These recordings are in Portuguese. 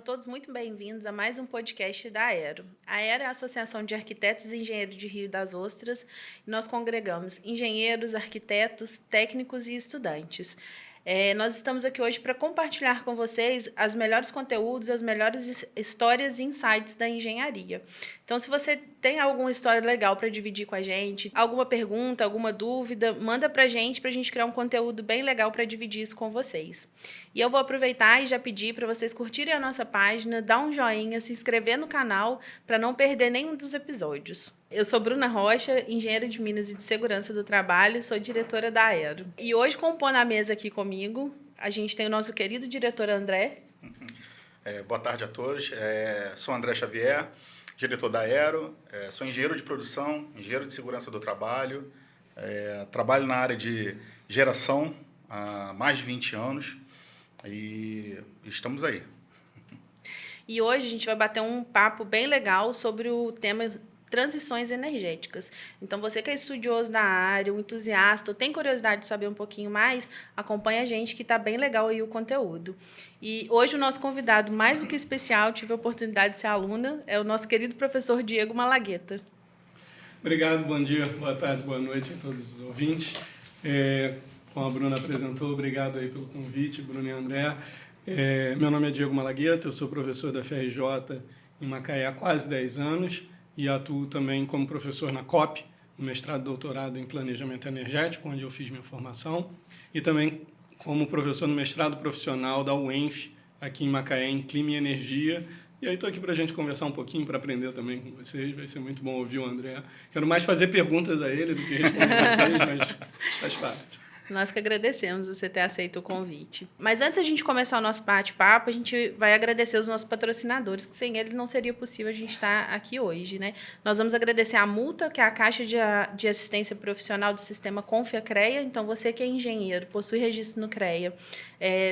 todos muito bem-vindos a mais um podcast da Aero. A Aero é a Associação de Arquitetos e Engenheiros de Rio das Ostras e nós congregamos engenheiros, arquitetos, técnicos e estudantes. Nós estamos aqui hoje para compartilhar com vocês os melhores conteúdos, as melhores histórias e insights da engenharia. Então, se você tem alguma história legal para dividir com a gente, alguma pergunta, alguma dúvida, manda para a gente criar um conteúdo bem legal para dividir isso com vocês. E eu vou aproveitar e já pedir para vocês curtirem a nossa página, dar um joinha, se inscrever no canal para não perder nenhum dos episódios. Eu sou Bruna Rocha, engenheira de Minas e de Segurança do Trabalho, sou diretora da Aero. E hoje, compondo a mesa aqui comigo, a gente tem o nosso querido diretor André. Boa tarde a todos. Sou André Xavier, diretor da Aero. Sou engenheiro de produção, engenheiro de segurança do trabalho. Trabalho na área de geração há mais de 20 anos e estamos aí. E hoje a gente vai bater um papo bem legal sobre o tema transições energéticas. Então, você que é estudioso da área, um entusiasta, ou tem curiosidade de saber um pouquinho mais, acompanha a gente que está bem legal aí o conteúdo. E hoje o nosso convidado, mais do que especial, tive a oportunidade de ser aluna, é o nosso querido professor Diego Malagueta. Obrigado, bom dia, boa tarde, boa noite a todos os ouvintes. Como a Bruna apresentou, obrigado aí pelo convite, Bruna e André. Meu nome é Diego Malagueta, eu sou professor da FRJ em Macaé há quase 10 anos, e atuo também como professor na COP, no mestrado e doutorado em planejamento energético, onde eu fiz minha formação, e também como professor no mestrado profissional da UENF, aqui em Macaé, em Clima e Energia. E aí estou aqui para a gente conversar um pouquinho, para aprender também com vocês. Vai ser muito bom ouvir o André. Quero mais fazer perguntas a ele do que responder vocês, mas faz parte. Nós que agradecemos você ter aceito o convite. Mas antes da gente começar o nosso bate-papo, a gente vai agradecer os nossos patrocinadores, que sem eles não seria possível a gente estar aqui hoje, né? Nós vamos agradecer a Multa, que é a Caixa de Assistência Profissional do Sistema Confia-CREA. Então, você que é engenheiro, possui registro no CREA,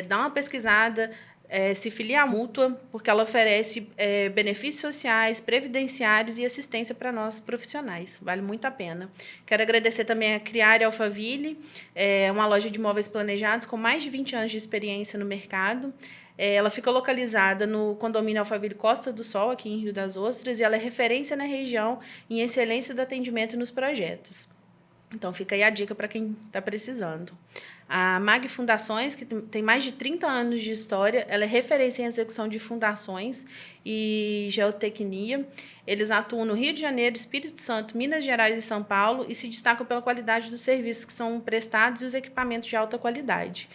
dá uma pesquisada, se filie à Mútua, porque ela oferece benefícios sociais, previdenciários e assistência para nós profissionais. Vale muito a pena. Quero agradecer também a Criar e Alphaville, uma loja de móveis planejados com mais de 20 anos de experiência no mercado. Ela fica localizada no condomínio Alphaville Costa do Sol, aqui em Rio das Ostras, e ela é referência na região em excelência do atendimento nos projetos. Então, fica aí a dica para quem está precisando. A MAG Fundações, que tem mais de 30 anos de história, ela é referência em execução de fundações e geotecnia. Eles atuam no Rio de Janeiro, Espírito Santo, Minas Gerais e São Paulo e se destacam pela qualidade dos serviços que são prestados e os equipamentos de alta qualidade.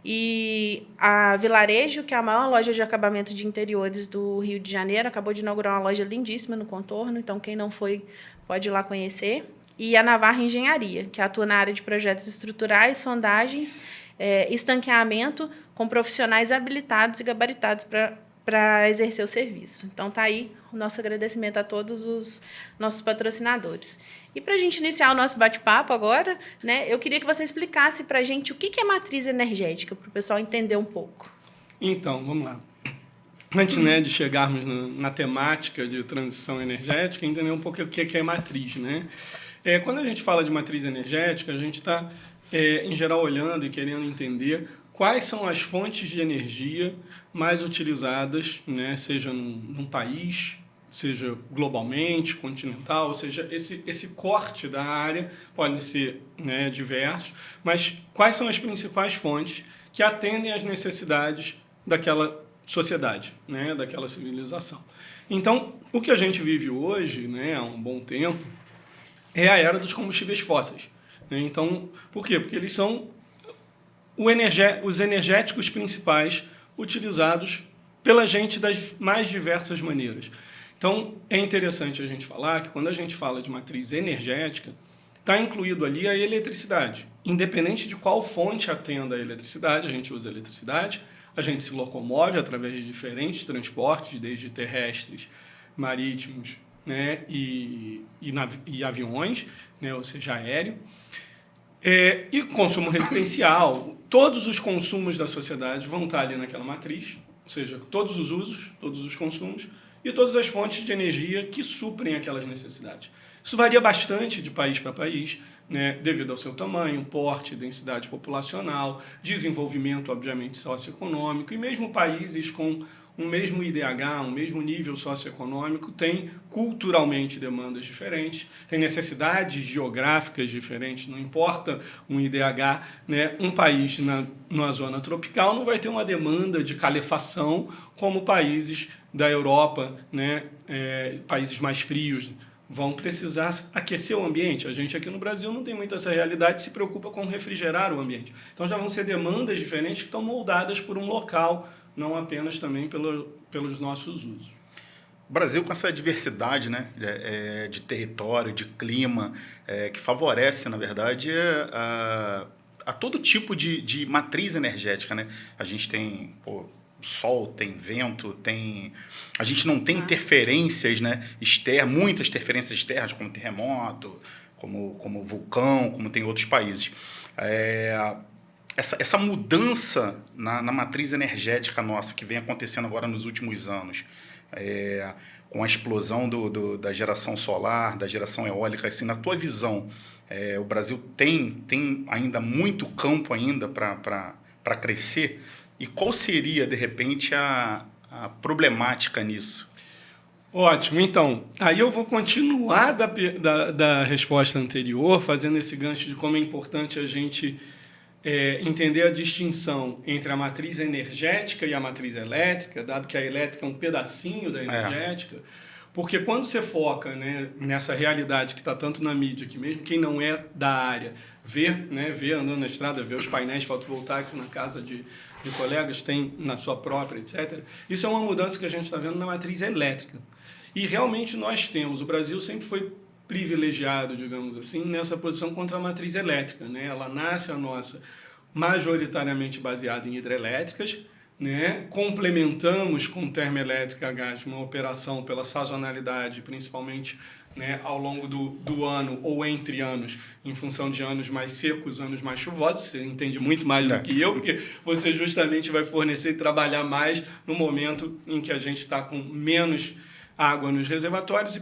E a Vilarejo, que é a maior loja de acabamento de interiores do Rio de Janeiro, acabou de inaugurar uma loja lindíssima no Contorno, então quem não foi pode ir lá conhecer. E a Navarra Engenharia, que atua na área de projetos estruturais, sondagens, estanqueamento, com profissionais habilitados e gabaritados para exercer o serviço. Então, está aí o nosso agradecimento a todos os nossos patrocinadores. E para a gente iniciar o nosso bate-papo agora, né, eu queria que você explicasse para a gente o que é matriz energética, para o pessoal entender um pouco. Então, vamos lá. Antes, de chegarmos na temática de transição energética, entender um pouco o que é matriz, né? Quando a gente fala de matriz energética, a gente está, em geral, olhando e querendo entender quais são as fontes de energia mais utilizadas, né, seja num país, seja globalmente, continental, ou seja, esse corte da área pode ser, diversos, mas quais são as principais fontes que atendem às necessidades daquela sociedade, daquela civilização. Então, o que a gente vive hoje, há um bom tempo, é a era dos combustíveis fósseis. Então, por quê? Porque eles são os energéticos principais utilizados pela gente das mais diversas maneiras. Então, é interessante a gente falar que quando a gente fala de matriz energética, está incluído ali a eletricidade. Independente de qual fonte atenda a eletricidade, a gente usa a eletricidade, a gente se locomove através de diferentes transportes, desde terrestres, marítimos, e aviões, ou seja, aéreo. E consumo residencial, todos os consumos da sociedade vão estar ali naquela matriz, ou seja, todos os usos, todos os consumos e todas as fontes de energia que suprem aquelas necessidades. Isso varia bastante de país para país, devido ao seu tamanho, porte, densidade populacional, desenvolvimento, obviamente, socioeconômico, e mesmo países com um mesmo IDH, um mesmo nível socioeconômico, tem culturalmente demandas diferentes, tem necessidades geográficas diferentes, não importa um IDH, né? Um país numa zona tropical não vai ter uma demanda de calefação como países da Europa, né? Países mais frios, vão precisar aquecer o ambiente. A gente aqui no Brasil não tem muito essa realidade, se preocupa com refrigerar o ambiente. Então já vão ser demandas diferentes que estão moldadas por um local, não apenas também pelos nossos usos. O Brasil com essa diversidade, né, de território, de clima, que favorece, na verdade, a todo tipo de matriz energética, né? A gente tem sol, tem vento, a gente não tem interferências, né, muitas interferências externas, como terremoto, como vulcão, como tem outros países. Essa mudança na matriz energética nossa, que vem acontecendo agora nos últimos anos, com a explosão da geração solar, da geração eólica, assim, na tua visão, o Brasil tem ainda muito campo ainda para crescer? E qual seria, de repente, a problemática nisso? Ótimo. Então, aí eu vou continuar da resposta anterior, fazendo esse gancho de como é importante a gente entender a distinção entre a matriz energética e a matriz elétrica, dado que a elétrica é um pedacinho da energética, porque quando você foca, né, nessa realidade que está tanto na mídia, que mesmo quem não é da área vê andando na estrada, vê os painéis fotovoltaicos na casa de colegas, tem na sua própria, etc. Isso é uma mudança que a gente está vendo na matriz elétrica. E realmente nós temos, o Brasil sempre foi privilegiado, digamos assim, nessa posição contra a matriz elétrica, né? Ela nasce a nossa majoritariamente baseada em hidrelétricas, né? Complementamos com termoelétrica a gás uma operação pela sazonalidade, principalmente, né, ao longo do ano ou entre anos, em função de anos mais secos, anos mais chuvosos. Você entende muito mais do que eu, porque você justamente vai fornecer e trabalhar mais no momento em que a gente está com menos água nos reservatórios e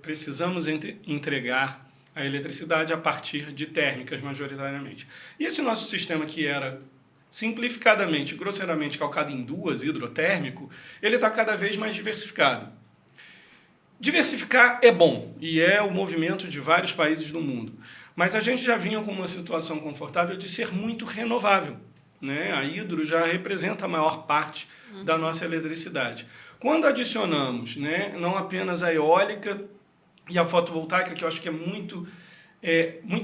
precisamos entregar a eletricidade a partir de térmicas, majoritariamente. E esse nosso sistema, que era simplificadamente, grosseiramente calcado em duas, hidrotérmico, ele está cada vez mais diversificado. Diversificar é bom, e é o movimento de vários países do mundo. Mas a gente já vinha com uma situação confortável de ser muito renovável, né? A hidro já representa a maior parte da nossa eletricidade. Quando adicionamos, né, não apenas a eólica e a fotovoltaica, que eu acho que é muito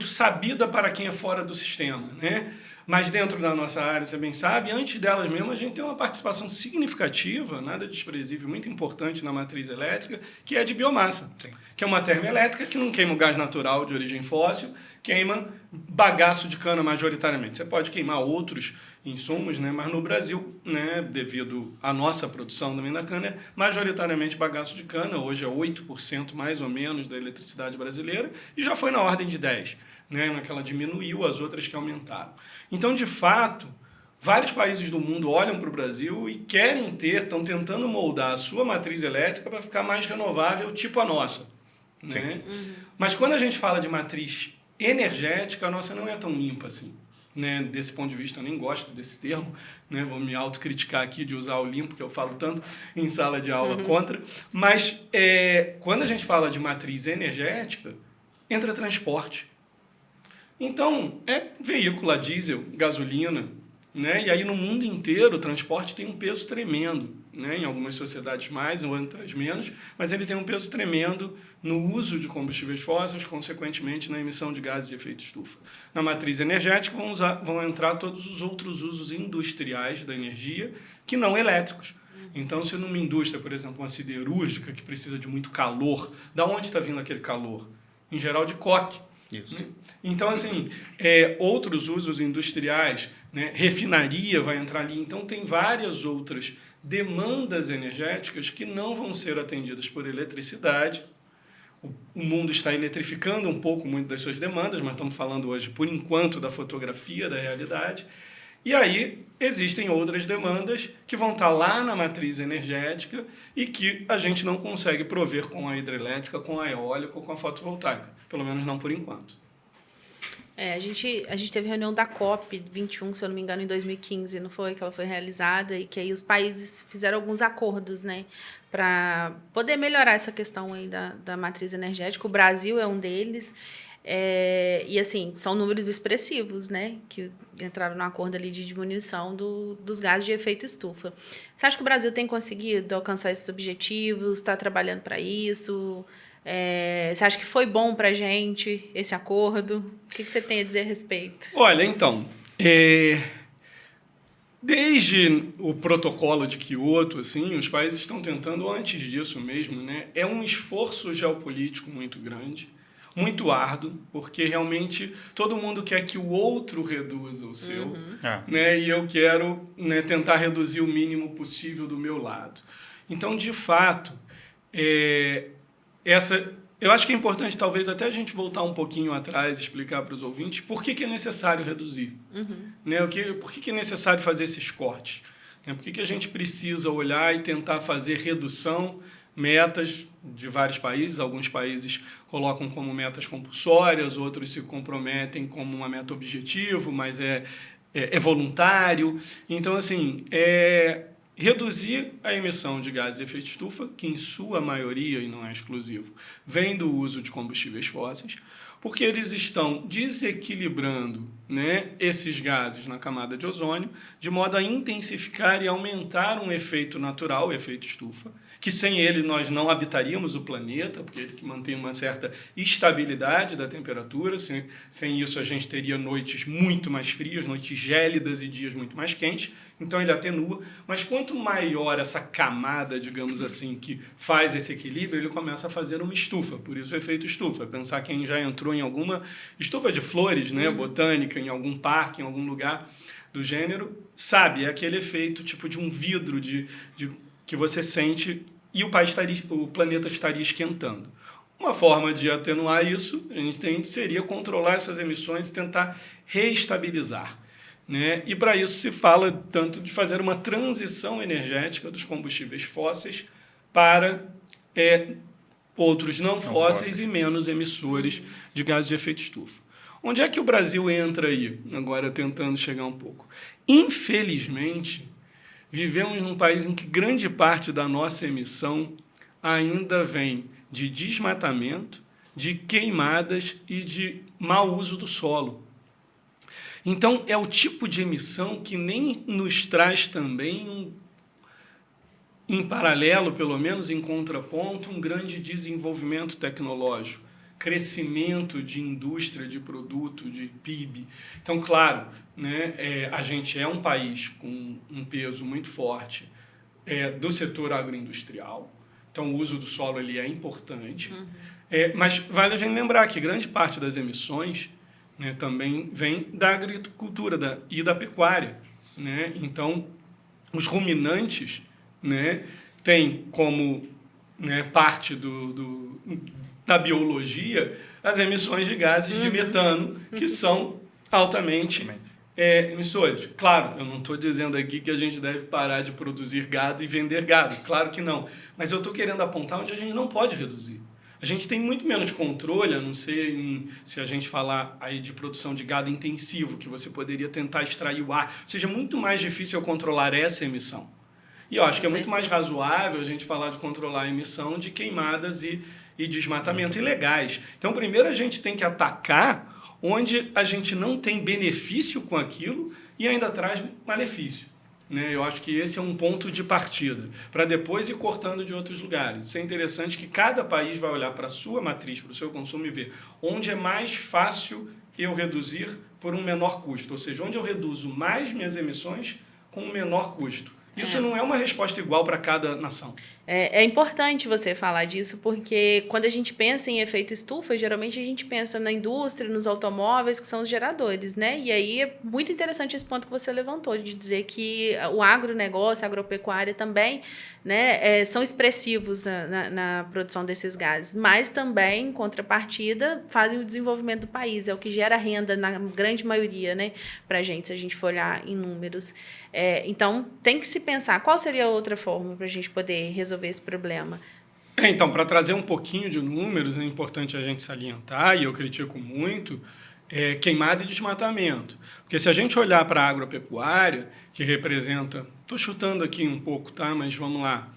sabida para quem é fora do sistema, né? Mas dentro da nossa área, você bem sabe, antes delas mesmo, a gente tem uma participação significativa, nada desprezível, muito importante na matriz elétrica, que é de biomassa. Sim. Que é uma termoelétrica que não queima o gás natural de origem fóssil, queima bagaço de cana majoritariamente. Você pode queimar outros insumos, né? Mas no Brasil, né, devido à nossa produção também da cana, é majoritariamente bagaço de cana. Hoje é 8% mais ou menos da eletricidade brasileira e já foi na ordem de 10%. Né, naquela diminuiu, as outras que aumentaram. Então, de fato, vários países do mundo olham para o Brasil e querem estão tentando moldar a sua matriz elétrica para ficar mais renovável, tipo a nossa. Né? Mas quando a gente fala de matriz energética, a nossa não é tão limpa assim. Né? Desse ponto de vista, eu nem gosto desse termo, né? Vou me autocriticar aqui de usar o limpo, que eu falo tanto em sala de aula contra. Mas quando a gente fala de matriz energética, entra transporte. Então, veículo a diesel, gasolina, né? E aí no mundo inteiro o transporte tem um peso tremendo, né? Em algumas sociedades mais, em outras menos, mas ele tem um peso tremendo no uso de combustíveis fósseis, consequentemente na emissão de gases de efeito estufa. Na matriz energética vão entrar todos os outros usos industriais da energia que não elétricos. Então, se numa indústria, por exemplo, uma siderúrgica que precisa de muito calor, da onde está vindo aquele calor? Em geral, de coque. Isso. Né? Então, assim, outros usos industriais, né? Refinaria vai entrar ali. Então, tem várias outras demandas energéticas que não vão ser atendidas por eletricidade. O mundo está eletrificando um pouco muito das suas demandas, mas estamos falando hoje, por enquanto, da fotografia da realidade. E aí existem outras demandas que vão estar lá na matriz energética e que a gente não consegue prover com a hidrelétrica, com a eólica ou com a fotovoltaica. Pelo menos não por enquanto. A gente teve reunião da COP21, se eu não me engano, em 2015, não foi? Que ela foi realizada e que aí os países fizeram alguns acordos, né? Para poder melhorar essa questão aí da matriz energética. O Brasil é um deles. E, assim, são números expressivos, né? Que entraram no acordo ali de diminuição dos gases de efeito estufa. Você acha que o Brasil tem conseguido alcançar esses objetivos? Está trabalhando para isso? Você acha que foi bom para a gente esse acordo? O que você tem a dizer a respeito? Olha, então, desde o protocolo de Kyoto, assim, os países estão tentando, antes disso mesmo, né? É um esforço geopolítico muito grande, muito árduo, porque realmente todo mundo quer que o outro reduza o seu, né? E eu quero, né, tentar reduzir o mínimo possível do meu lado. Então, de fato, eu acho que é importante, talvez, até a gente voltar um pouquinho atrás e explicar para os ouvintes por que é necessário reduzir. Né? Por que é necessário fazer esses cortes? Né? Por que a gente precisa olhar e tentar fazer redução, metas de vários países? Alguns países colocam como metas compulsórias, outros se comprometem como uma meta objetivo, mas é voluntário. Então, assim, reduzir a emissão de gases de efeito estufa, que em sua maioria, e não é exclusivo, vem do uso de combustíveis fósseis, porque eles estão desequilibrando, né, esses gases na camada de ozônio, de modo a intensificar e aumentar um efeito natural, o efeito estufa, que sem ele nós não habitaríamos o planeta, porque ele que mantém uma certa estabilidade da temperatura. Sem isso a gente teria noites muito mais frias, noites gélidas e dias muito mais quentes. Então ele atenua, mas quanto maior essa camada, digamos assim, que faz esse equilíbrio, ele começa a fazer uma estufa, por isso o efeito estufa. Pensar quem já entrou em alguma estufa de flores, né, botânica, em algum parque, em algum lugar do gênero, sabe, é aquele efeito tipo de um vidro que você sente e o planeta estaria esquentando. Uma forma de atenuar isso, a gente tem, seria controlar essas emissões e tentar reestabilizar. Né? E para isso se fala tanto de fazer uma transição energética dos combustíveis fósseis para outros não fósseis e menos emissores de gases de efeito estufa. Onde é que o Brasil entra aí? Agora tentando chegar um pouco. Infelizmente, vivemos num país em que grande parte da nossa emissão ainda vem de desmatamento, de queimadas e de mau uso do solo. Então, é o tipo de emissão que nem nos traz também, em paralelo, pelo menos em contraponto, um grande desenvolvimento tecnológico, crescimento de indústria, de produto, de PIB. Então, claro, né, a gente é um país com um peso muito forte do setor agroindustrial, então o uso do solo ele é importante, mas vale a gente lembrar que grande parte das emissões, né, também vem da agricultura e da pecuária. Né? Então, os ruminantes, né, têm como, né, parte da biologia as emissões de gases de metano, que são altamente emissores. Claro, eu não estou dizendo aqui que a gente deve parar de produzir gado e vender gado, claro que não. Mas eu estou querendo apontar onde a gente não pode reduzir. A gente tem muito menos controle, a não ser se a gente falar aí de produção de gado intensivo, que você poderia tentar extrair o ar. Ou seja, é muito mais difícil eu controlar essa emissão. E eu acho que é muito mais razoável a gente falar de controlar a emissão de queimadas e desmatamento ilegais. Então, primeiro a gente tem que atacar onde a gente não tem benefício com aquilo e ainda traz malefício. Né? Eu acho que esse é um ponto de partida, para depois ir cortando de outros lugares. Isso é interessante que cada país vai olhar para a sua matriz, para o seu consumo e ver onde é mais fácil eu reduzir por um menor custo. Ou seja, onde eu reduzo mais minhas emissões com um menor custo. Isso não é uma resposta igual para cada nação. É importante você falar disso, porque quando a gente pensa em efeito estufa, geralmente a gente pensa na indústria, nos automóveis, que são os geradores, né? E aí é muito interessante esse ponto que você levantou, de dizer que o agronegócio, a agropecuária também, né, são expressivos na produção desses gases, mas também, em contrapartida, fazem o desenvolvimento do país, é o que gera renda na grande maioria, né, para a gente, se a gente for olhar em números. Então, tem que se pensar qual seria a outra forma para a gente poder resolver esse problema. Então, para trazer um pouquinho de números, é importante a gente salientar, e eu critico muito, queimada e desmatamento. Porque se a gente olhar para a agropecuária, que representa, estou chutando aqui um pouco, tá? Mas vamos lá,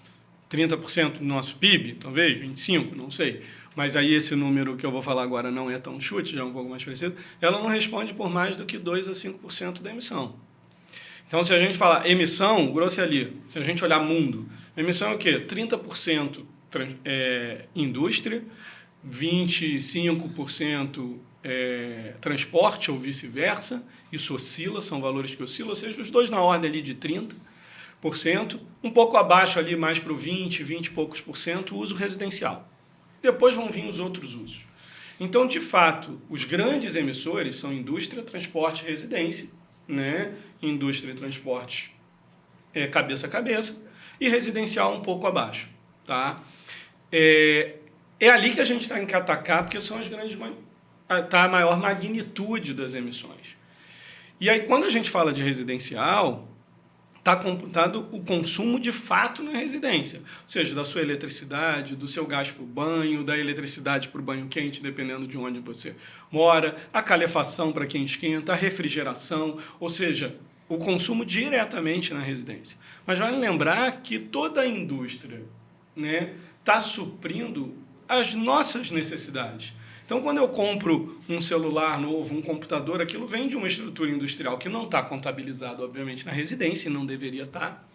30% do nosso PIB, talvez, 25%, não sei. Mas aí esse número que eu vou falar agora não é tão chute, já é um pouco mais preciso. Ela não responde por mais do que 2% a 5% da emissão. Então, se a gente falar emissão, grosso ali, se a gente olhar mundo, emissão é o quê? 30% indústria, 25% transporte ou vice-versa. Isso oscila, são valores que oscilam, ou seja, os dois na ordem ali de 30%, um pouco abaixo ali, mais para o 20 e poucos por cento, uso residencial. Depois vão vir os outros usos. Então, de fato, os grandes emissores são indústria, transporte e residência, né? Indústria e transporte cabeça a cabeça, e residencial um pouco abaixo. Tá? É ali que a gente está em atacar, porque são as grandes, tá a maior magnitude das emissões. E aí, quando a gente fala de residencial, está computado o consumo de fato na residência, ou seja, da sua eletricidade, do seu gás para o banho, da eletricidade para o banho quente, dependendo de onde você mora, a calefação para quem esquenta, a refrigeração, ou seja, o consumo diretamente na residência. Mas vale lembrar que toda a indústria, né, está suprindo as nossas necessidades. Então, quando eu compro um celular novo, um computador, aquilo vem de uma estrutura industrial que não está contabilizado, obviamente, na residência, e não deveria estar,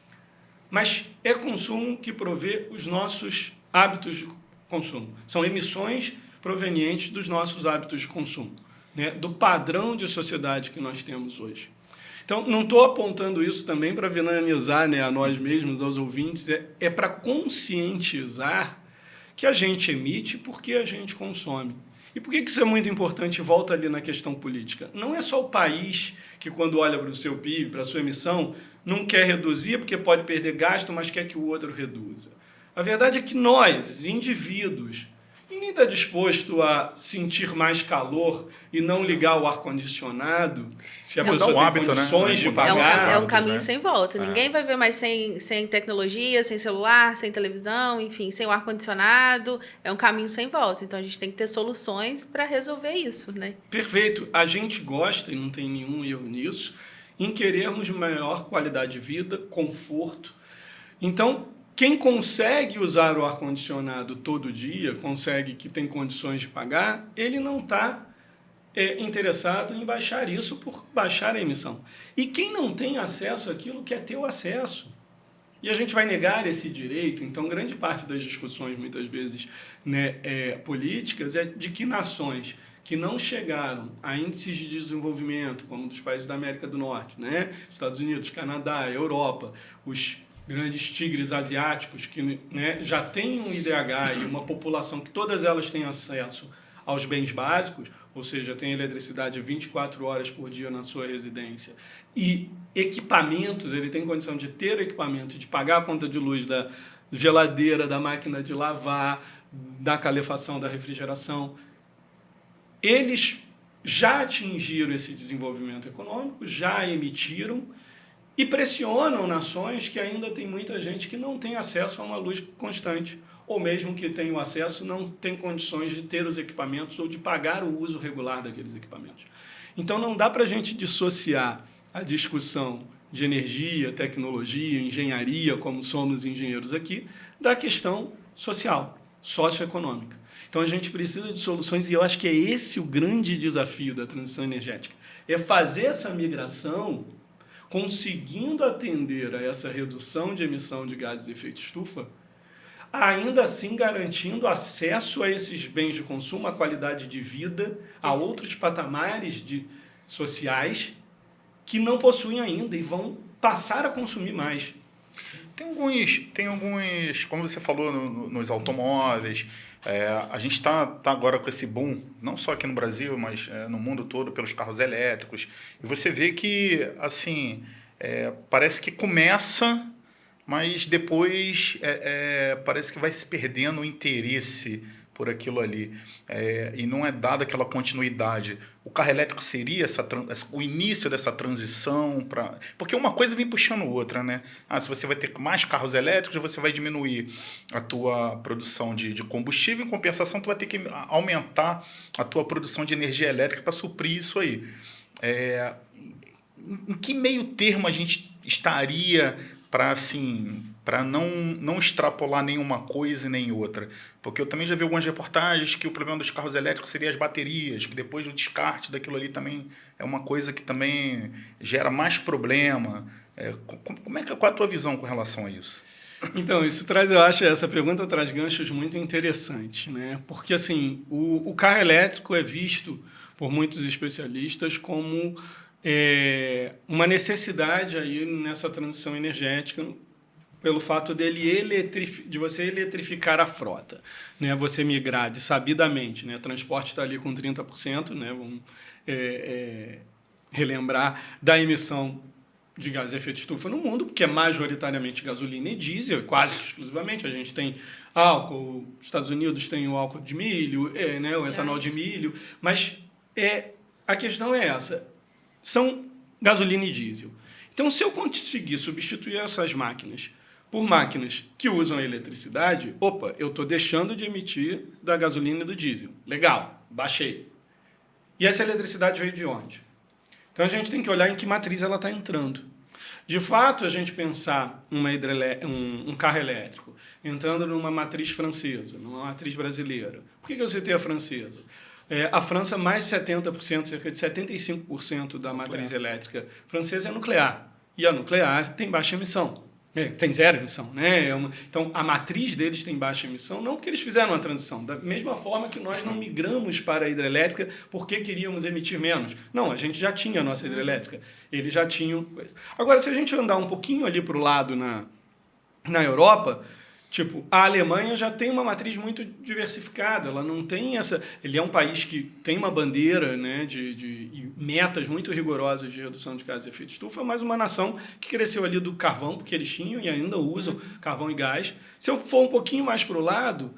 mas é consumo que provê os nossos hábitos de consumo. São emissões provenientes dos nossos hábitos de consumo, né? Do padrão de sociedade que nós temos hoje. Então, não estou apontando isso também para vilanizar, né, a nós mesmos, aos ouvintes, é para conscientizar que a gente emite porque a gente consome. E por que isso é muito importante? Volta ali na questão política. Não é só o país que, quando olha para o seu PIB, para a sua emissão, não quer reduzir porque pode perder gasto, mas quer que o outro reduza. A verdade é que nós, indivíduos, ninguém está disposto a sentir mais calor e não ligar o ar-condicionado se a pessoa tem hábito, condições, né? de pagar. É um caminho sem volta. Ninguém vai ver mais sem tecnologia, sem celular, sem televisão, enfim, sem o ar-condicionado. É um caminho sem volta. Então, a gente tem que ter soluções para resolver isso, né? Perfeito. A gente gosta, e não tem nenhum erro nisso, em querermos maior qualidade de vida, conforto. Então, quem consegue usar o ar-condicionado todo dia, consegue que tem condições de pagar, ele não está interessado em baixar isso por baixar a emissão. E quem não tem acesso àquilo quer ter o acesso. E a gente vai negar esse direito. Então, grande parte das discussões, muitas vezes, né, políticas, é de que nações que não chegaram a índices de desenvolvimento, como dos países da América do Norte, né, Estados Unidos, Canadá, Europa, os grandes tigres asiáticos que, né, já têm um IDH e uma população que todas elas têm acesso aos bens básicos, ou seja, tem eletricidade 24 horas por dia na sua residência, e equipamentos, ele tem condição de ter equipamento, de pagar a conta de luz da geladeira, da máquina de lavar, da calefação, da refrigeração. Eles já atingiram esse desenvolvimento econômico, já emitiram, e pressionam nações que ainda tem muita gente que não tem acesso a uma luz constante, ou mesmo que tenha o acesso, não tem condições de ter os equipamentos ou de pagar o uso regular daqueles equipamentos. Então, não dá para a gente dissociar a discussão de energia, tecnologia, engenharia, como somos engenheiros aqui, da questão social, socioeconômica. Então, a gente precisa de soluções, e eu acho que é esse o grande desafio da transição energética, é fazer essa migração conseguindo atender a essa redução de emissão de gases de efeito estufa, ainda assim garantindo acesso a esses bens de consumo, a qualidade de vida, a outros patamares sociais que não possuem ainda e vão passar a consumir mais. Tem alguns, como você falou, nos automóveis, a gente está agora com esse boom, não só aqui no Brasil, mas no mundo todo, pelos carros elétricos. E você vê que, assim, parece que começa, mas depois parece que vai se perdendo o interesse por aquilo ali, e não é dada aquela continuidade, o carro elétrico seria o início dessa transição para... Porque uma coisa vem puxando outra, né? Se você vai ter mais carros elétricos, você vai diminuir a tua produção de combustível, em compensação, tu vai ter que aumentar a tua produção de energia elétrica para suprir isso aí. Em que meio termo a gente estaria para assim, para não extrapolar nenhuma coisa e nem outra? Porque eu também já vi algumas reportagens que o problema dos carros elétricos seria as baterias, que depois do descarte daquilo ali também é uma coisa que também gera mais problema. Qual é a tua visão com relação a isso? Então, eu acho, essa pergunta traz ganchos muito interessantes, né? Porque, assim, o carro elétrico é visto por muitos especialistas como uma necessidade aí nessa transição energética, pelo fato de você eletrificar a frota, né? Você migrar sabidamente, né? Transporte está ali com 30%, né? Vamos relembrar da emissão de gás de efeito estufa no mundo, porque é majoritariamente gasolina e diesel, quase que exclusivamente. A gente tem álcool, os Estados Unidos tem o álcool de milho, né? O etanol de milho, mas a questão é essa, são gasolina e diesel. Então, se eu conseguir substituir essas máquinas por máquinas que usam a eletricidade, eu estou deixando de emitir da gasolina e do diesel. Legal, baixei. E essa eletricidade veio de onde? Então, a gente tem que olhar em que matriz ela está entrando. De fato, a gente pensar um carro elétrico entrando numa matriz francesa, numa matriz brasileira. Por que eu citei a francesa? A França, mais de 70%, cerca de 75% da matriz elétrica francesa é nuclear. E a nuclear tem baixa emissão. Tem zero emissão, né? Então, a matriz deles tem baixa emissão, não porque eles fizeram uma transição. Da mesma forma que nós não migramos para a hidrelétrica porque queríamos emitir menos. Não, a gente já tinha a nossa hidrelétrica. Eles já tinham... Agora, se a gente andar um pouquinho ali para o lado na Europa... Tipo, a Alemanha já tem uma matriz muito diversificada, ela não tem essa... Ele é um país que tem uma bandeira, né, de metas muito rigorosas de redução de gases de efeito estufa, mas uma nação que cresceu ali do carvão, porque eles tinham e ainda usam carvão e gás. Se eu for um pouquinho mais para o lado,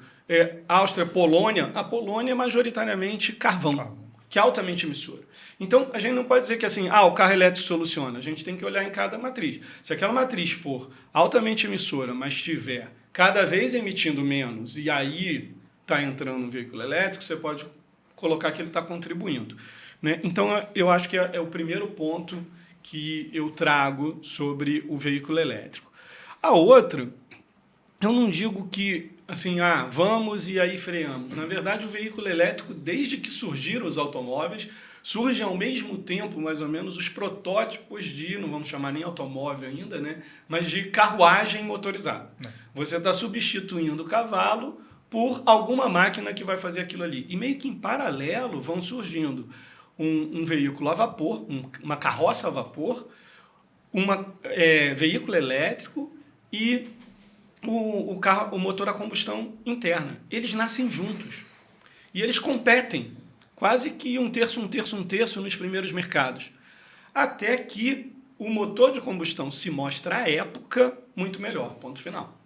Áustria, Polônia, a Polônia é majoritariamente carvão, que é altamente emissora. Então, a gente não pode dizer que assim, o carro elétrico soluciona. A gente tem que olhar em cada matriz. Se aquela matriz for altamente emissora, mas tiver cada vez emitindo menos, e aí está entrando um veículo elétrico, você pode colocar que ele está contribuindo, né? Então, eu acho que é o primeiro ponto que eu trago sobre o veículo elétrico. A outra, eu não digo que, assim, vamos e aí freamos. Na verdade, o veículo elétrico, desde que surgiram os automóveis, surgem ao mesmo tempo, mais ou menos, os protótipos de, não vamos chamar nem automóvel ainda, né, mas de carruagem motorizada. Você está substituindo o cavalo por alguma máquina que vai fazer aquilo ali. E meio que em paralelo vão surgindo um veículo a vapor, uma carroça a vapor, veículo elétrico e o motor a combustão interna. Eles nascem juntos. E eles competem. Quase que um terço nos primeiros mercados. Até que o motor de combustão se mostra à época muito melhor, ponto final.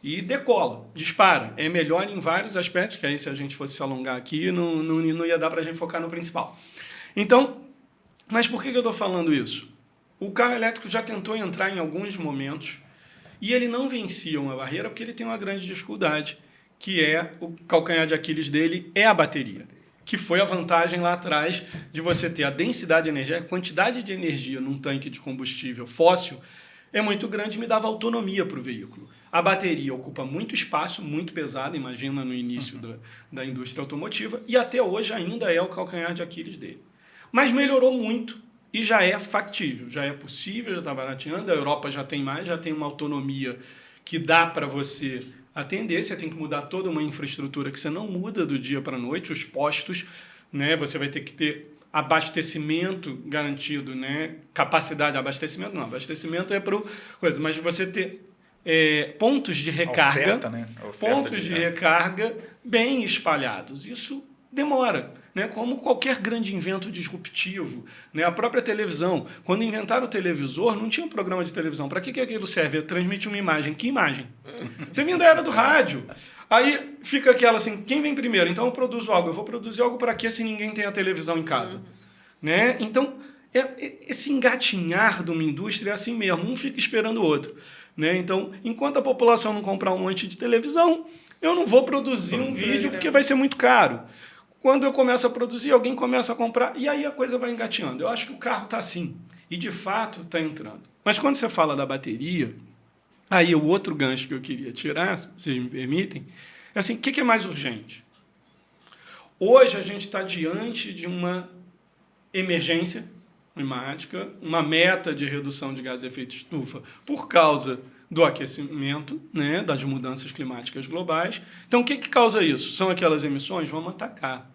E decola, dispara. É melhor em vários aspectos, que aí se a gente fosse se alongar aqui, não ia dar para a gente focar no principal. Então, mas por que eu estou falando isso? O carro elétrico já tentou entrar em alguns momentos e ele não vencia uma barreira porque ele tem uma grande dificuldade, que é o calcanhar de Aquiles dele, é a bateria. Que foi a vantagem lá atrás de você ter a densidade energética, a quantidade de energia num tanque de combustível fóssil é muito grande e me dava autonomia para o veículo. A bateria ocupa muito espaço, muito pesada, imagina no início da indústria automotiva, e até hoje ainda é o calcanhar de Aquiles dele. Mas melhorou muito e já é factível, já é possível, já está barateando, a Europa já tem mais, já tem uma autonomia que dá para você atender, você tem que mudar toda uma infraestrutura que você não muda do dia para a noite, os postos, né? Você vai ter que ter abastecimento garantido, né? Capacidade, abastecimento é para coisa, mas você ter pontos de recarga, oferta, né? Pontos de recarga bem espalhados. Isso demora, né? Como qualquer grande invento disruptivo, né? A própria televisão, quando inventaram o televisor, não tinha um programa de televisão. Para que aquilo serve? Transmite uma imagem. Que imagem? Você vinha da era do rádio. Aí fica aquela assim, quem vem primeiro? Então eu produzo algo. Eu vou produzir algo para quê se ninguém tem a televisão em casa? Né? Então, esse engatinhar de uma indústria é assim mesmo, um fica esperando o outro. Né? Então, enquanto a população não comprar um monte de televisão, eu não vou produzir um vídeo porque vai ser muito caro. Quando eu começo a produzir, alguém começa a comprar e aí a coisa vai engatinhando. Eu acho que o carro está assim e, de fato, está entrando. Mas quando você fala da bateria, aí o outro gancho que eu queria tirar, se vocês me permitem, é assim, o que é mais urgente? Hoje a gente está diante de uma emergência climática, uma meta de redução de gases de efeito estufa por causa do aquecimento, né, das mudanças climáticas globais. Então, o que causa isso? São aquelas emissões? Vamos atacar.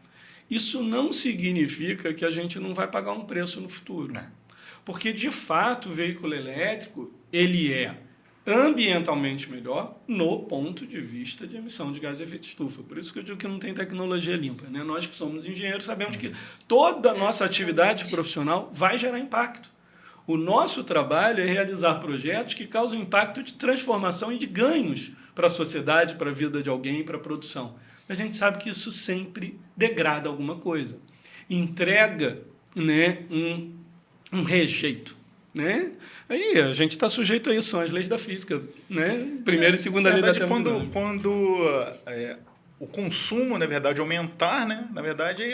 Isso não significa que a gente não vai pagar um preço no futuro. Porque, de fato, o veículo elétrico ele é ambientalmente melhor no ponto de vista de emissão de gás de efeito estufa. Por isso que eu digo que não tem tecnologia limpa. Né? Nós que somos engenheiros sabemos que toda a nossa atividade profissional vai gerar impacto. O nosso trabalho é realizar projetos que causam impacto de transformação e de ganhos para a sociedade, para a vida de alguém, para a produção. A gente sabe que isso sempre degrada alguma coisa. Entrega, né, um rejeito. Né? Aí a gente está sujeito a isso, são as leis da física. Né? Primeira e segunda lei da termodinâmica. Quando o consumo, na verdade, aumentar, né? Na verdade, aí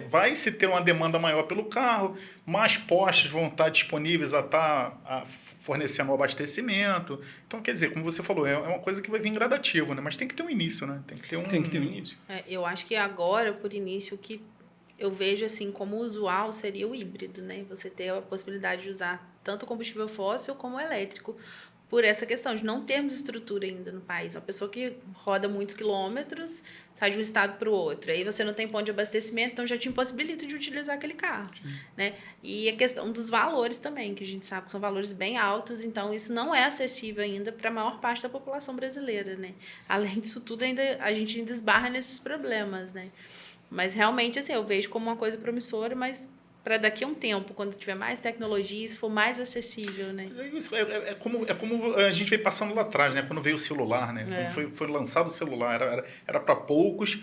vai se ter uma demanda maior pelo carro, mais postos vão estar disponíveis a estar fornecendo o abastecimento. Então, quer dizer, como você falou, é uma coisa que vai vir gradativo, né? Mas tem que ter um início, né? Tem que ter um início. Eu acho que agora, por início, o que eu vejo assim como usual seria o híbrido, né? Você ter a possibilidade de usar tanto combustível fóssil como elétrico, por essa questão de não termos estrutura ainda no país. Uma pessoa que roda muitos quilômetros, sai de um estado para o outro, aí você não tem ponto de abastecimento, então já te impossibilita de utilizar aquele carro. Né? E a questão dos valores também, que a gente sabe que são valores bem altos, então isso não é acessível ainda para a maior parte da população brasileira. Né? Além disso tudo, a gente ainda esbarra nesses problemas. Né? Mas realmente, assim, eu vejo como uma coisa promissora, mas para daqui a um tempo, quando tiver mais tecnologia, isso for mais acessível, né? É como a gente veio passando lá atrás, né? Quando veio o celular, né? Quando foi lançado o celular, era para poucos,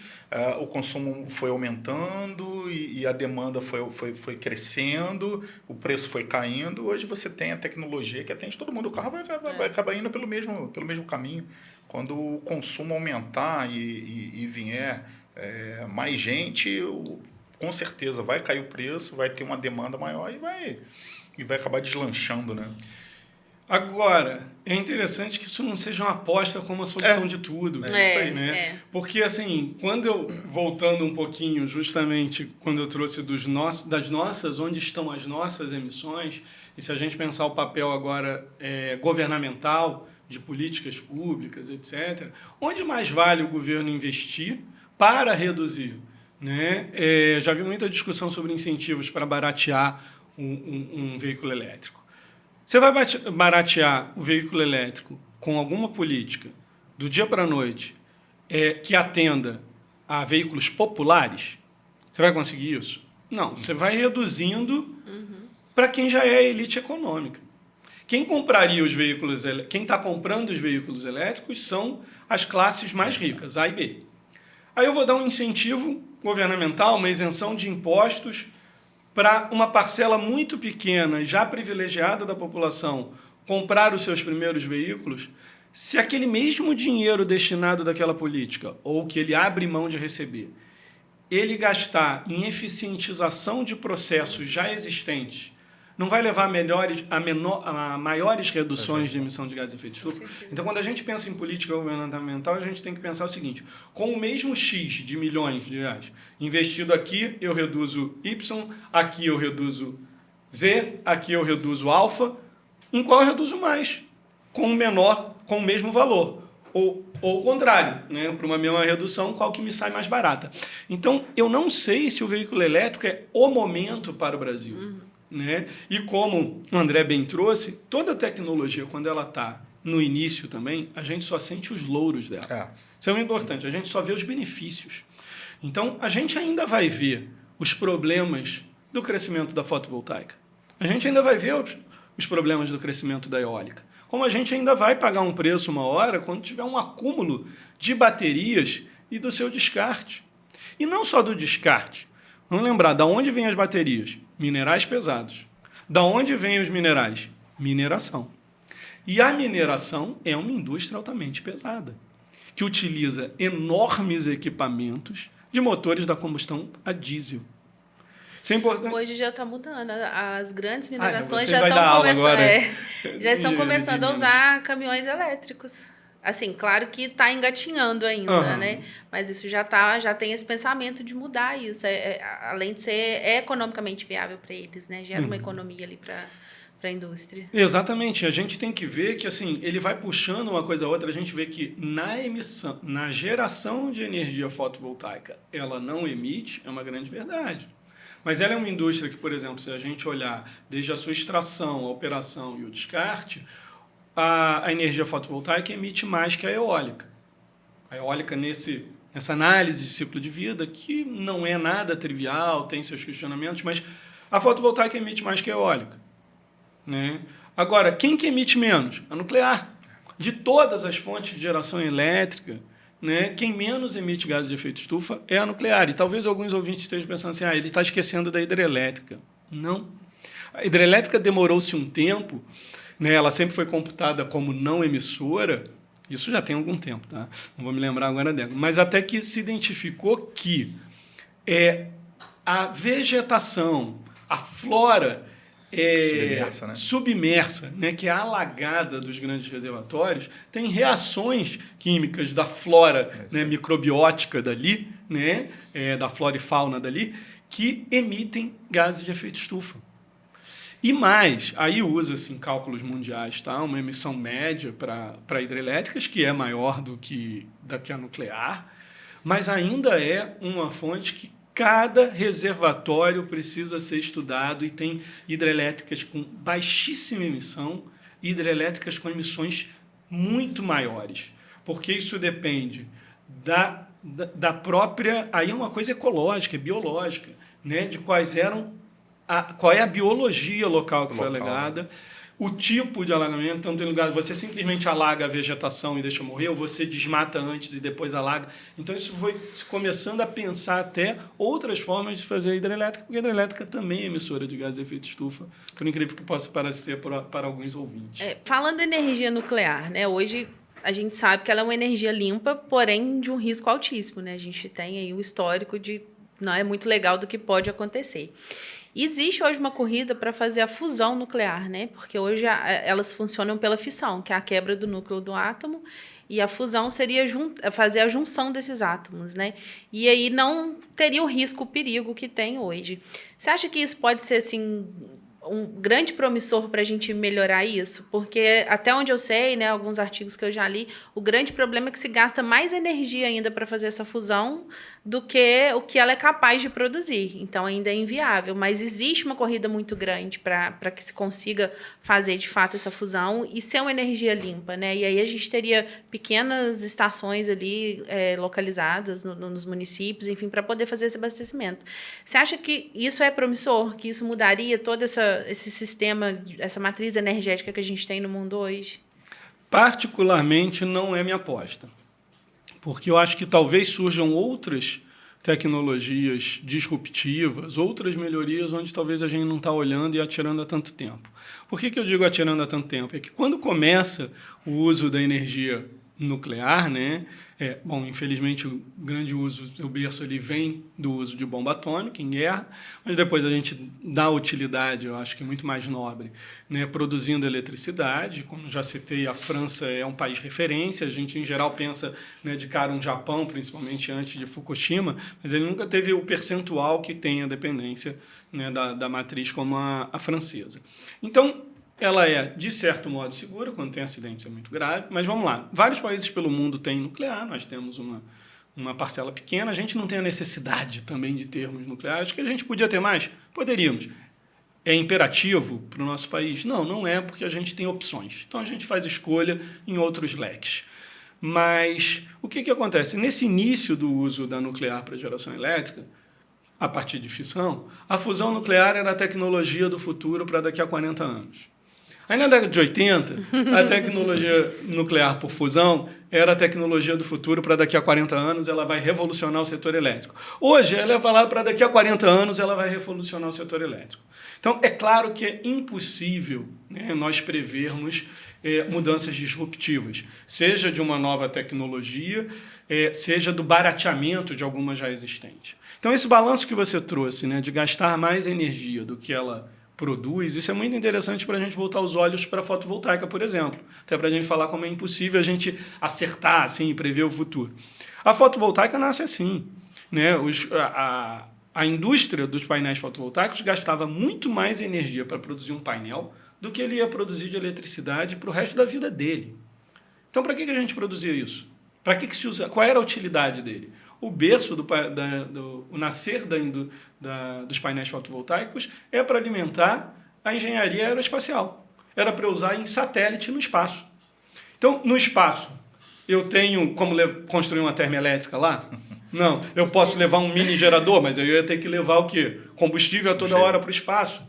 o consumo foi aumentando e a demanda foi crescendo, o preço foi caindo. Hoje você tem a tecnologia que atende todo mundo. O carro vai acabar indo pelo mesmo caminho. Quando o consumo aumentar e vier mais gente, com certeza vai cair o preço, vai ter uma demanda maior e vai acabar deslanchando, né? Agora, é interessante que isso não seja uma aposta como a solução de tudo. Isso aí, né? Porque, assim, voltando um pouquinho, justamente, quando eu trouxe das nossas, onde estão as nossas emissões, e se a gente pensar o papel agora governamental, de políticas públicas, etc., onde mais vale o governo investir para reduzir? Né? Já vi muita discussão sobre incentivos para baratear um veículo elétrico. Você vai baratear o veículo elétrico com alguma política do dia para a noite que atenda a veículos populares? Você vai conseguir isso? Não. Você vai reduzindo para quem já é elite econômica. Quem compraria os veículos, quem está comprando os veículos elétricos são as classes mais ricas, A e B. Aí eu vou dar um incentivo governamental, uma isenção de impostos para uma parcela muito pequena, já privilegiada da população, comprar os seus primeiros veículos, se aquele mesmo dinheiro destinado daquela política, ou que ele abre mão de receber, ele gastar em eficientização de processos já existentes, não vai levar a maiores reduções de emissão de gases de efeito estufa? Então, quando a gente pensa em política governamental, a gente tem que pensar o seguinte: com o mesmo X de milhões de reais investido aqui, eu reduzo Y, aqui eu reduzo Z, aqui eu reduzo alfa, em qual eu reduzo mais? Com o mesmo valor. Ou o contrário, né? Para uma mesma redução, qual que me sai mais barata? Então, eu não sei se o veículo elétrico é o momento para o Brasil. Né? E como o André bem trouxe, toda tecnologia, quando ela está no início também, a gente só sente os louros dela. Isso é muito importante, a gente só vê os benefícios. Então, a gente ainda vai ver os problemas do crescimento da fotovoltaica. A gente ainda vai ver os problemas do crescimento da eólica. como a gente ainda vai pagar um preço uma hora quando tiver um acúmulo de baterias e do seu descarte. E não só do descarte. Vamos lembrar, da onde vêm as baterias? Minerais pesados. Da onde vêm os minerais? Mineração. E a mineração é uma indústria altamente pesada, que utiliza enormes equipamentos de motores da combustão a diesel. Isso é importante. Hoje já está mudando. As grandes Você minerações já vai dar estão aula começando, agora. já estão De começando a Minas. usar caminhões elétricos. Assim, claro que está engatinhando ainda, né? Mas isso já tem esse pensamento de mudar isso. Além de ser economicamente viável para eles, né? Gera uma economia ali para a indústria. Exatamente. A gente tem que ver que assim, ele vai puxando uma coisa a outra. A gente vê que na geração de energia fotovoltaica, ela não emite, é uma grande verdade. Mas ela é uma indústria que, por exemplo, se a gente olhar desde a sua extração, a operação e o descarte, a energia fotovoltaica emite mais que a eólica. A eólica, nessa análise de ciclo de vida, que não é nada trivial, tem seus questionamentos, mas a fotovoltaica emite mais que a eólica. Né? Agora, quem que emite menos? A nuclear. De todas as fontes de geração elétrica, né, quem menos emite gases de efeito estufa é a nuclear. E talvez alguns ouvintes estejam pensando assim, ele está esquecendo da hidrelétrica. Não. A hidrelétrica demorou-se um tempo, né, ela sempre foi computada como não emissora, isso já tem algum tempo, tá? Não vou me lembrar agora dela, mas até que se identificou que a vegetação, a flora submersa, né, que é alagada dos grandes reservatórios, tem reações químicas da flora, né, microbiótica dali, né, da flora e fauna dali, que emitem gases de efeito estufa. E mais, aí usa-se em cálculos mundiais, tá, uma emissão média para hidrelétricas, que é maior do que a nuclear, mas ainda é uma fonte que cada reservatório precisa ser estudado e tem hidrelétricas com baixíssima emissão e hidrelétricas com emissões muito maiores, porque isso depende da própria... Aí é uma coisa ecológica, biológica, né, de qual é a biologia local que foi alagada, o tipo de alagamento. Então, tem lugar você simplesmente alaga a vegetação e deixa morrer, ou você desmata antes e depois alaga. Então, isso foi começando a pensar até outras formas de fazer a hidrelétrica, porque a hidrelétrica também é emissora de gás de efeito estufa, por incrível que possa parecer para alguns ouvintes. Falando de energia nuclear, né, hoje a gente sabe que ela é uma energia limpa, porém de um risco altíssimo. Né? A gente tem aí um histórico de não é muito legal do que pode acontecer. Existe hoje uma corrida para fazer a fusão nuclear, né? Porque hoje elas funcionam pela fissão, que é a quebra do núcleo do átomo, e a fusão seria fazer a junção desses átomos, né? E aí não teria o risco, o perigo que tem hoje. Você acha que isso pode ser assim um grande promissor para a gente melhorar isso? Porque até onde eu sei, né, alguns artigos que eu já li, o grande problema é que se gasta mais energia ainda para fazer essa fusão do que o que ela é capaz de produzir. Então, ainda é inviável. Mas existe uma corrida muito grande para que se consiga fazer, de fato, essa fusão e ser uma energia limpa, né? E aí a gente teria pequenas estações ali localizadas nos municípios, enfim, para poder fazer esse abastecimento. Você acha que isso é promissor? Que isso mudaria todo esse sistema, essa matriz energética que a gente tem no mundo hoje? Particularmente, não é minha aposta. Porque eu acho que talvez surjam outras tecnologias disruptivas, outras melhorias onde talvez a gente não está olhando e atirando há tanto tempo. Por que eu digo atirando há tanto tempo? É que quando começa o uso da energia nuclear, né? Infelizmente o grande uso, o berço ali vem do uso de bomba atômica em guerra, mas depois a gente dá utilidade, eu acho que muito mais nobre, né? Produzindo eletricidade. Como já citei, a França é um país referência, a gente em geral pensa, né, de cara um Japão, principalmente antes de Fukushima, mas ele nunca teve o percentual que tem a dependência, né, da matriz como a francesa. Então, ela é, de certo modo, segura, quando tem acidentes é muito grave, mas vamos lá. Vários países pelo mundo têm nuclear, nós temos uma parcela pequena, a gente não tem a necessidade também de termos nucleares, que a gente podia ter mais? Poderíamos. É imperativo para o nosso país? Não, não é, porque a gente tem opções. Então, a gente faz escolha em outros leques. Mas o que acontece? Nesse início do uso da nuclear para geração elétrica, a partir de fissão, a fusão nuclear era a tecnologia do futuro para daqui a 40 anos. Aí na década de 80, a tecnologia nuclear por fusão era a tecnologia do futuro para daqui a 40 anos ela vai revolucionar o setor elétrico. Hoje ela é falada para daqui a 40 anos ela vai revolucionar o setor elétrico. Então é claro que é impossível, né, nós prevermos mudanças disruptivas, seja de uma nova tecnologia, seja do barateamento de alguma já existente. Então esse balanço que você trouxe, né, de gastar mais energia do que ela produz, isso é muito interessante para a gente voltar os olhos para a fotovoltaica, por exemplo. Até para a gente falar como é impossível a gente acertar assim, e prever o futuro. A fotovoltaica nasce assim. Né? A indústria dos painéis fotovoltaicos gastava muito mais energia para produzir um painel do que ele ia produzir de eletricidade para o resto da vida dele. Então, para que a gente produzia isso? Para que se usa? Qual era a utilidade dele? O berço, o nascer dos painéis fotovoltaicos é para alimentar a engenharia aeroespacial. Era para usar em satélite no espaço. Então, no espaço, eu tenho como construir uma termoelétrica lá? Não. Eu posso levar um mini gerador, mas eu ia ter que levar o quê? Combustível a toda hora para o espaço.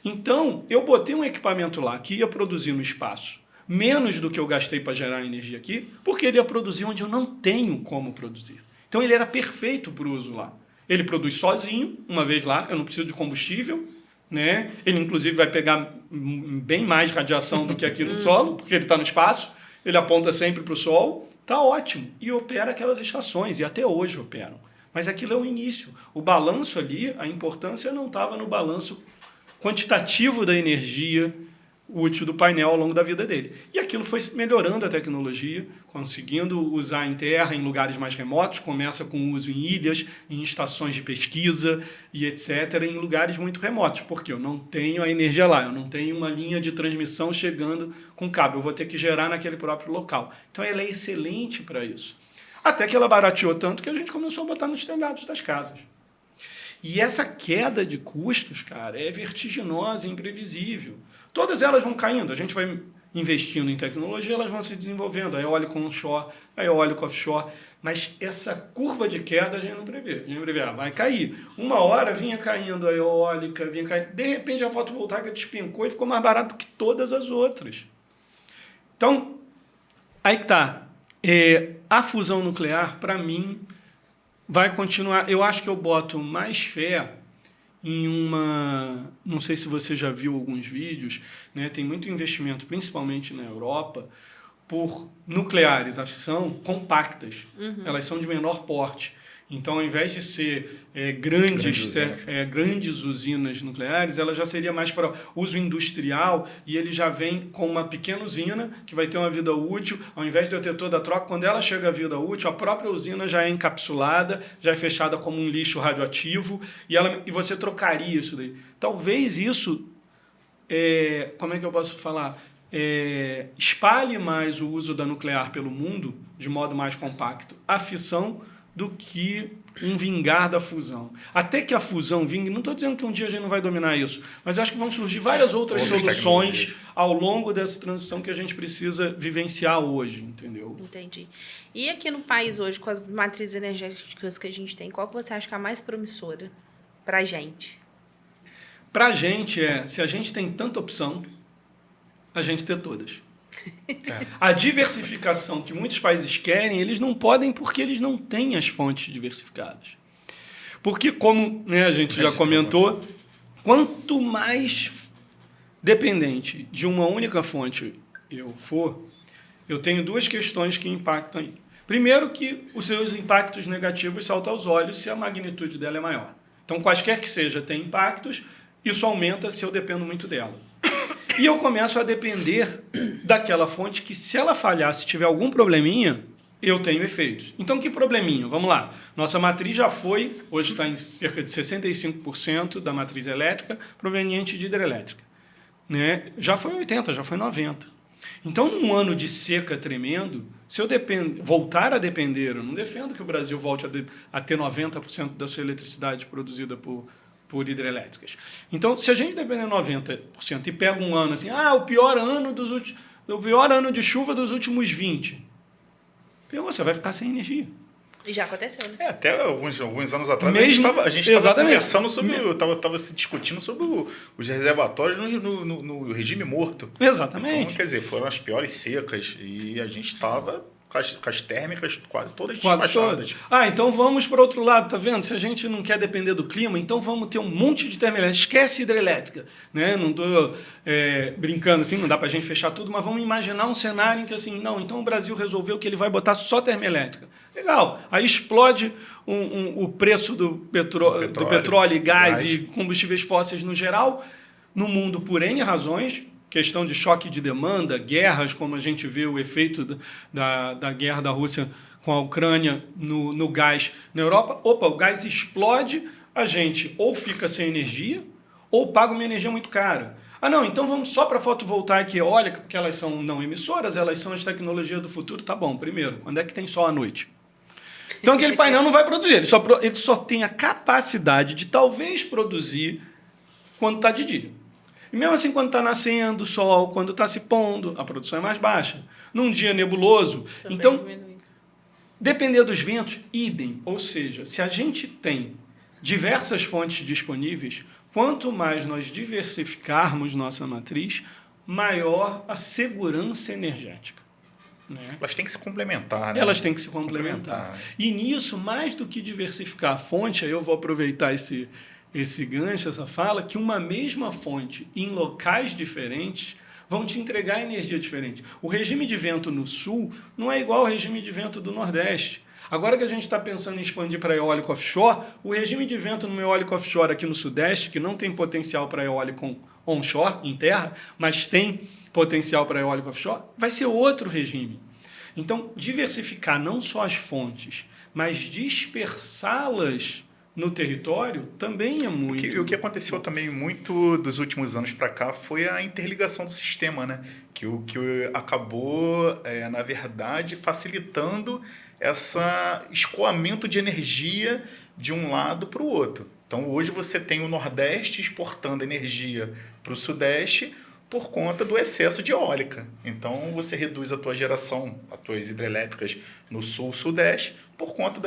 Então, eu botei um equipamento lá que ia produzir no espaço menos do que eu gastei para gerar energia aqui, porque ele ia produzir onde eu não tenho como produzir. Então, ele era perfeito para o uso lá. Ele produz sozinho, uma vez lá, eu não preciso de combustível, né? Ele, inclusive, vai pegar bem mais radiação do que aqui no solo, porque ele está no espaço, ele aponta sempre para o sol, está ótimo. E opera aquelas estações, e até hoje operam. Mas aquilo é o início. O balanço ali, a importância não estava no balanço quantitativo da energia útil do painel ao longo da vida dele. E aquilo foi melhorando a tecnologia, conseguindo usar em terra, em lugares mais remotos, começa com uso em ilhas, em estações de pesquisa e etc., em lugares muito remotos, porque eu não tenho a energia lá, eu não tenho uma linha de transmissão chegando com cabo, eu vou ter que gerar naquele próprio local. Então ela é excelente para isso. Até que ela barateou tanto que a gente começou a botar nos telhados das casas. E essa queda de custos, cara, é vertiginosa, imprevisível. Todas elas vão caindo, a gente vai investindo em tecnologia, elas vão se desenvolvendo, a eólica onshore, a eólica offshore, mas essa curva de queda a gente não prevê. A gente prevê, vai cair. Uma hora vinha caindo a eólica, vinha caindo, de repente a fotovoltaica despencou e ficou mais barato que todas as outras. Então, aí que está. A fusão nuclear, para mim, vai continuar. Eu acho que eu boto mais fé em uma... Não sei se você já viu alguns vídeos, né? Tem muito investimento, principalmente na Europa, por nucleares a fissão compactas. Elas são de menor porte. Então, ao invés de ser grandes usinas nucleares, ela já seria mais para uso industrial e ele já vem com uma pequena usina que vai ter uma vida útil. Ao invés de eu ter toda a troca, quando ela chega à vida útil, a própria usina já é encapsulada, já é fechada como um lixo radioativo e você trocaria isso daí. Talvez isso, como é que eu posso falar? Espalhe mais o uso da nuclear pelo mundo de modo mais compacto. A fissão do que um vingar da fusão. Até que a fusão vingue, não estou dizendo que um dia a gente não vai dominar isso, mas eu acho que vão surgir várias outras soluções ao longo dessa transição que a gente precisa vivenciar hoje, entendeu? Entendi. E aqui no país hoje, com as matrizes energéticas que a gente tem, qual que você acha que é a mais promissora para a gente? Para a gente se a gente tem tanta opção, a gente ter todas. A diversificação que muitos países querem, eles não podem porque eles não têm as fontes diversificadas. Porque, como a gente já comentou, quanto mais dependente de uma única fonte eu for, eu tenho duas questões que impactam aí. Primeiro, que os seus impactos negativos saltam aos olhos se a magnitude dela é maior. Então, quaisquer que seja, tem impactos, isso aumenta se eu dependo muito dela. E eu começo a depender daquela fonte que, se ela falhar, se tiver algum probleminha, eu tenho efeitos. Então, que probleminha? Vamos lá. Nossa matriz já foi, hoje está em cerca de 65% da matriz elétrica proveniente de hidrelétrica. Né? Já foi 80%, já foi 90%. Então, num ano de seca tremendo, se eu voltar a depender, eu não defendo que o Brasil volte a ter 90% da sua eletricidade produzida por hidrelétricas. Então, se a gente depender de 90% e pega um ano assim, o pior ano de chuva dos últimos 20, você vai ficar sem energia. E já aconteceu, né? Até alguns anos atrás Mesmo, a gente estava exatamente. conversando sobre, estava se discutindo sobre os reservatórios no regime morto. Exatamente. Então, quer dizer, foram as piores secas e a gente estava com as térmicas quase todas Quase despachadas. todas. Então vamos para o outro lado, tá vendo? Se a gente não quer depender do clima, então vamos ter um monte de termoelétrica. Esquece hidrelétrica. Né? Não estou brincando assim, não dá para a gente fechar tudo, mas vamos imaginar um cenário em que assim, não, então o Brasil resolveu que ele vai botar só termoelétrica. Legal. Aí explode o preço do petróleo e gás e combustíveis fósseis no geral, no mundo por N razões, questão de choque de demanda, guerras, como a gente vê o efeito da guerra da Rússia com a Ucrânia no gás na Europa. Opa, o gás explode, a gente ou fica sem energia ou paga uma energia muito cara. Ah, não, então vamos só para fotovoltaica e eólica, porque elas são não emissoras, elas são as tecnologias do futuro. Tá bom, primeiro, quando é que tem sol à noite? Então aquele painel não vai produzir, ele só tem a capacidade de talvez produzir quando está de dia. E mesmo assim, quando está nascendo o sol, quando está se pondo, a produção é mais baixa. Num dia nebuloso. Também então, diminui. Depender dos ventos, idem. Ou seja, se a gente tem diversas fontes disponíveis, quanto mais nós diversificarmos nossa matriz, maior a segurança energética. Né? Elas têm que se complementar, né? Elas têm que se complementar. E nisso, mais do que diversificar a fonte, aí eu vou aproveitar esse gancho, essa fala, que uma mesma fonte em locais diferentes vão te entregar energia diferente. O regime de vento no sul não é igual ao regime de vento do nordeste. Agora que a gente está pensando em expandir para eólico offshore, o regime de vento no eólico offshore aqui no sudeste, que não tem potencial para eólico onshore, em terra, mas tem potencial para eólico offshore, vai ser outro regime. Então, diversificar não só as fontes, mas dispersá-las no território também é muito... O que aconteceu também muito dos últimos anos para cá foi a interligação do sistema, né? Que acabou, na verdade, facilitando esse escoamento de energia de um lado para o outro. Então, hoje você tem o Nordeste exportando energia para o Sudeste por conta do excesso de eólica. Então, você reduz a tua geração, as tuas hidrelétricas no Sul-Sudeste, por conta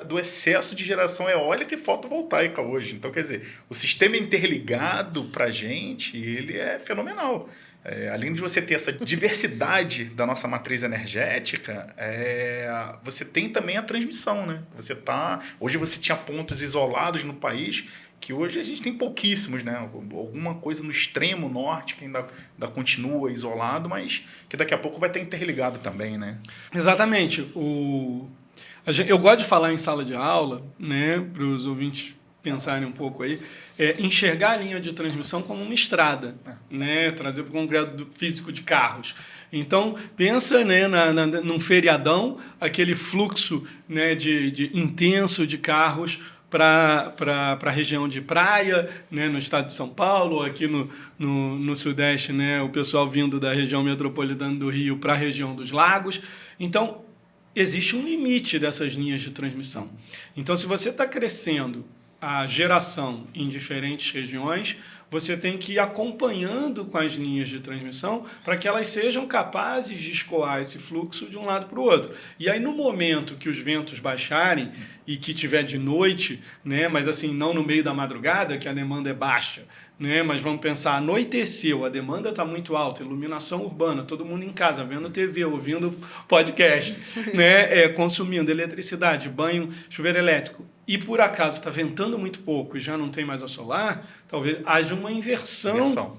do excesso de geração eólica e fotovoltaica hoje. Então, quer dizer, o sistema interligado para a gente, ele é fenomenal. Além de você ter essa diversidade da nossa matriz energética, você tem também a transmissão, né? Hoje você tinha pontos isolados no país que hoje a gente tem pouquíssimos, né? Alguma coisa no extremo norte que ainda continua isolado, mas que daqui a pouco vai estar interligado também, né? Exatamente. Eu gosto de falar em sala de aula, né, para os ouvintes pensarem um pouco aí, enxergar a linha de transmissão como uma estrada, né, trazer para o concreto físico de carros. Então, pensa, né, num feriadão, aquele fluxo, né, de intenso de carros para a região de praia, né, no estado de São Paulo, aqui no Sudeste, né, o pessoal vindo da região metropolitana do Rio para a região dos lagos. Então, existe um limite dessas linhas de transmissão. Então, se você está crescendo a geração em diferentes regiões, você tem que ir acompanhando com as linhas de transmissão para que elas sejam capazes de escoar esse fluxo de um lado para o outro. E aí, no momento que os ventos baixarem e que tiver de noite, né, mas assim, não no meio da madrugada, que a demanda é baixa, né, mas vamos pensar, anoiteceu, a demanda está muito alta, iluminação urbana, todo mundo em casa, vendo TV, ouvindo podcast, né, consumindo eletricidade, banho, chuveiro elétrico, e por acaso está ventando muito pouco e já não tem mais a solar, talvez haja uma inversão.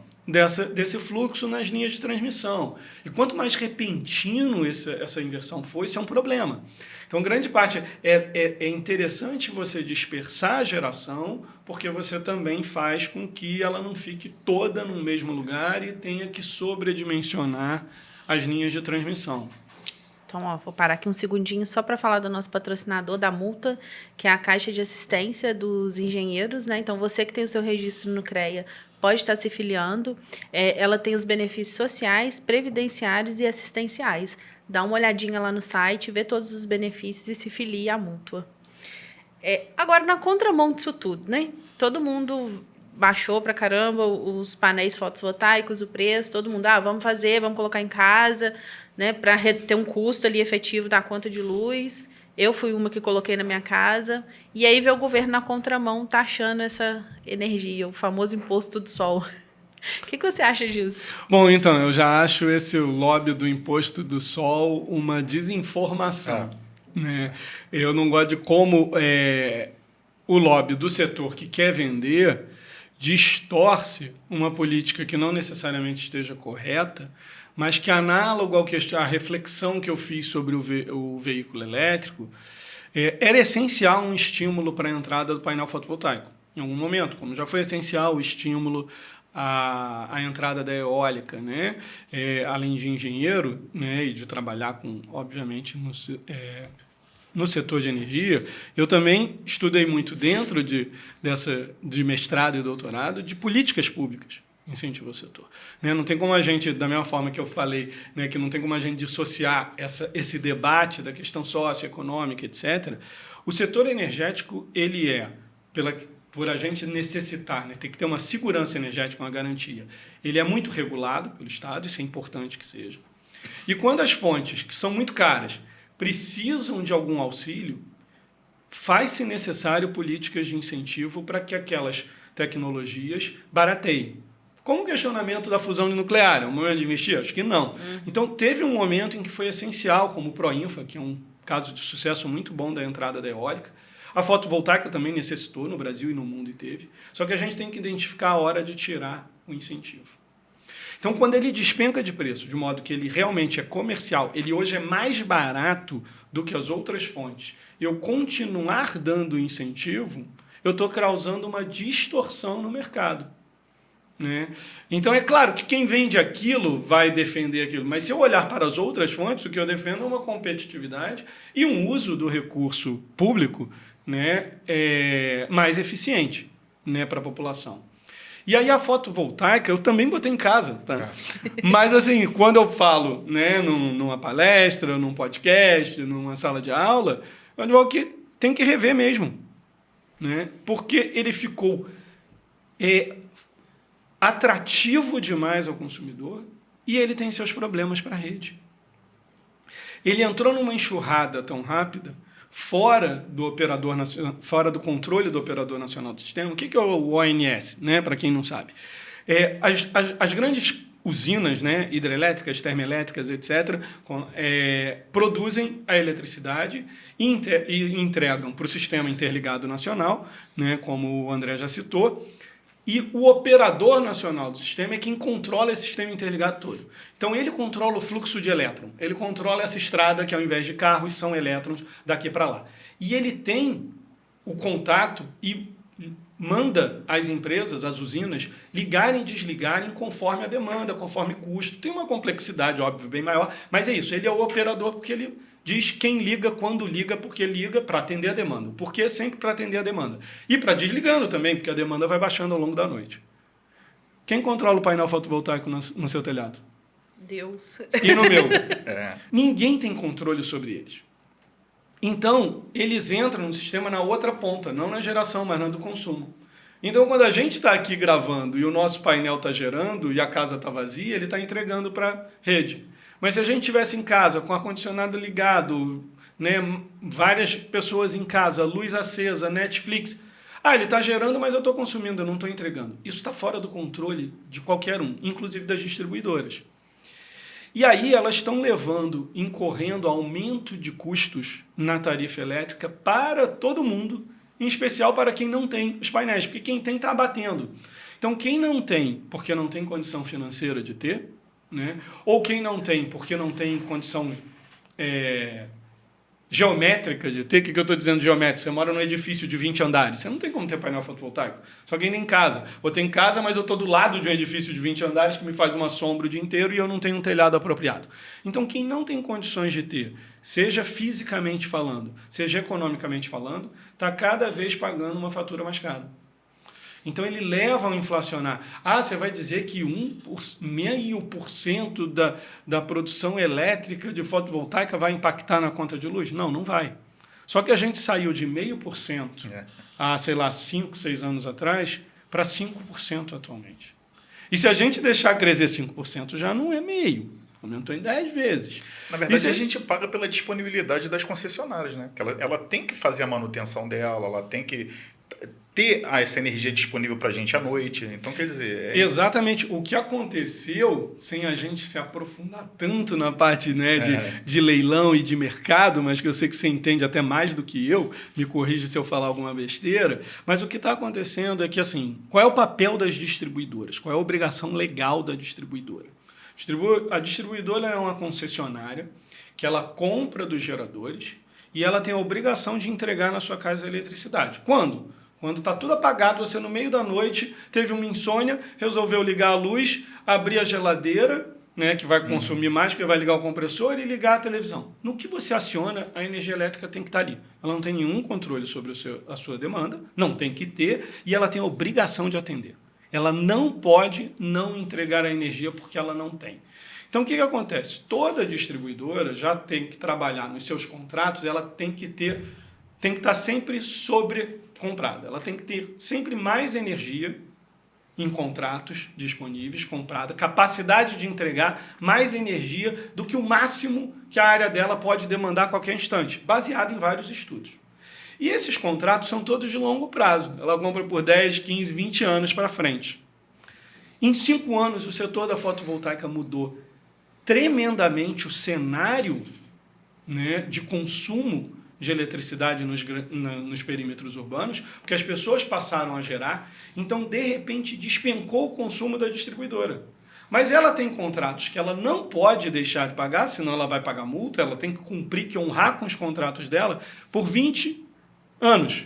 Desse fluxo nas linhas de transmissão. E quanto mais repentino essa inversão for, isso é um problema. Então, grande parte é interessante você dispersar a geração, porque você também faz com que ela não fique toda no mesmo lugar e tenha que sobredimensionar as linhas de transmissão. Então, vou parar aqui um segundinho só para falar do nosso patrocinador da multa, que é a Caixa de Assistência dos Engenheiros, né? Então, você que tem o seu registro no CREA pode estar se filiando. Ela tem os benefícios sociais, previdenciários e assistenciais. Dá uma olhadinha lá no site, vê todos os benefícios e se filia à mútua. Agora, na contramão disso tudo, né? Todo mundo baixou pra caramba os painéis fotovoltaicos, o preço, todo mundo, vamos fazer, vamos colocar em casa, né, para ter um custo ali efetivo da conta de luz Eu fui uma que coloquei na minha casa. E aí vê o governo na contramão taxando essa energia, o famoso imposto do sol. O que você acha disso? Bom, então, eu já acho esse lobby do imposto do sol uma desinformação. Né? Eu não gosto de como o lobby do setor que quer vender distorce uma política que não necessariamente esteja correta, mas que, análogo à reflexão que eu fiz sobre o veículo elétrico, era essencial um estímulo para a entrada do painel fotovoltaico. Em algum momento, como já foi essencial o estímulo à entrada da eólica, né? Além de engenheiro, né, e de trabalhar com, obviamente, no setor de energia, eu também estudei muito dentro de mestrado e doutorado de políticas públicas de incentivo ao setor. Né? Não tem como a gente, da mesma forma que eu falei, né, que não tem como a gente dissociar esse debate da questão socioeconômica, etc. O setor energético, ele por a gente necessitar, né, tem que ter uma segurança energética, uma garantia. Ele é muito regulado pelo Estado, isso é importante que seja. E quando as fontes, que são muito caras, precisam de algum auxílio, faz-se necessário políticas de incentivo para que aquelas tecnologias barateiem. Como o questionamento da fusão nuclear, é o momento de investir? Acho que não. Então, teve um momento em que foi essencial, como o Proinfa, que é um caso de sucesso muito bom da entrada da eólica. A fotovoltaica também necessitou no Brasil e no mundo e teve. Só que a gente tem que identificar a hora de tirar o incentivo. Então, quando ele despenca de preço, de modo que ele realmente é comercial, ele hoje é mais barato do que as outras fontes, eu continuar dando incentivo, eu estou causando uma distorção no mercado. Né? Então, é claro que quem vende aquilo vai defender aquilo, mas se eu olhar para as outras fontes, o que eu defendo é uma competitividade e um uso do recurso público, né, mais eficiente, né, para a população. E aí a fotovoltaica eu também botei em casa. Tá? Mas assim, quando eu falo, né, numa palestra, num podcast, numa sala de aula, eu digo que tem que rever mesmo. Né? Porque ele ficou atrativo demais ao consumidor e ele tem seus problemas para a rede. Ele entrou numa enxurrada tão rápida, fora do controle do Operador Nacional do Sistema. O que é o ONS, né, para quem não sabe? As grandes usinas, né, hidrelétricas, termoelétricas, etc., produzem a eletricidade e entregam para o Sistema Interligado Nacional, né, como o André já citou, e o Operador Nacional do Sistema é quem controla esse sistema interligado todo. Então, ele controla o fluxo de elétron. Ele controla essa estrada que, ao invés de carros, são elétrons daqui para lá. E ele tem o contato e manda as empresas, as usinas, ligarem e desligarem conforme a demanda, conforme custo. Tem uma complexidade, óbvio, bem maior, mas é isso. Ele é o operador porque ele diz quem liga, quando liga, porque liga para atender a demanda. Porque é sempre para atender a demanda. E para desligando também, porque a demanda vai baixando ao longo da noite. Quem controla o painel fotovoltaico no seu telhado? Deus. E no meu? Ninguém tem controle sobre eles. Então, eles entram no sistema na outra ponta, não na geração, mas na do consumo. Então, quando a gente está aqui gravando e o nosso painel está gerando e a casa está vazia, ele está entregando para a rede. Mas se a gente estivesse em casa, com o ar-condicionado ligado, né, várias pessoas em casa, luz acesa, Netflix... ele está gerando, mas eu estou consumindo, eu não estou entregando. Isso está fora do controle de qualquer um, inclusive das distribuidoras. E aí elas estão incorrendo aumento de custos na tarifa elétrica para todo mundo, em especial para quem não tem os painéis, porque quem tem está abatendo. Então, quem não tem, porque não tem condição financeira de ter, né? Ou quem não tem, porque não tem condição geométrica de ter. O que eu estou dizendo de geométrica? Você mora num edifício de 20 andares, você não tem como ter painel fotovoltaico. Só quem tem casa. Ou tem casa, mas eu estou do lado de um edifício de 20 andares que me faz uma sombra o dia inteiro e eu não tenho um telhado apropriado. Então, quem não tem condições de ter, seja fisicamente falando, seja economicamente falando, está cada vez pagando uma fatura mais cara. Então, ele leva a inflacionar. Você vai dizer que 0,5% da produção elétrica de fotovoltaica vai impactar na conta de luz? Não, não vai. Só que a gente saiu de 0,5% há, 5, 6 anos atrás para 5% atualmente. E se a gente deixar crescer 5%, já não é meio. Aumentou em 10 vezes. Na verdade, a gente paga pela disponibilidade das concessionárias, né? Que ela tem que fazer a manutenção dela, ela tem que ter essa energia disponível para a gente à noite. Então, quer dizer... Exatamente. O que aconteceu, sem a gente se aprofundar tanto na parte, né, de leilão e de mercado, mas que eu sei que você entende até mais do que eu, me corrige se eu falar alguma besteira, mas o que está acontecendo é que, assim, qual é o papel das distribuidoras? Qual é a obrigação legal da distribuidora? A distribuidora é uma concessionária que ela compra dos geradores e ela tem a obrigação de entregar na sua casa a eletricidade. Quando? Quando está tudo apagado, você no meio da noite teve uma insônia, resolveu ligar a luz, abrir a geladeira, né, que vai consumir mais, porque vai ligar o compressor e ligar a televisão. No que você aciona, a energia elétrica tem que estar ali. Ela não tem nenhum controle sobre a sua demanda, não tem que ter, e ela tem a obrigação de atender. Ela não pode não entregar a energia porque ela não tem. Então, o que acontece? Toda distribuidora já tem que trabalhar nos seus contratos, ela tem que estar sempre sobrecomprada. Ela tem que ter sempre mais energia em contratos disponíveis, comprada, capacidade de entregar mais energia do que o máximo que a área dela pode demandar a qualquer instante, baseado em vários estudos. E esses contratos são todos de longo prazo. Ela compra por 10, 15, 20 anos para frente. Em 5 anos, o setor da fotovoltaica mudou tremendamente o cenário, né, de consumo de eletricidade nos perímetros urbanos, porque as pessoas passaram a gerar, então, de repente, despencou o consumo da distribuidora. Mas ela tem contratos que ela não pode deixar de pagar, senão ela vai pagar multa, ela tem que cumprir, que honrar com os contratos dela por 20 anos.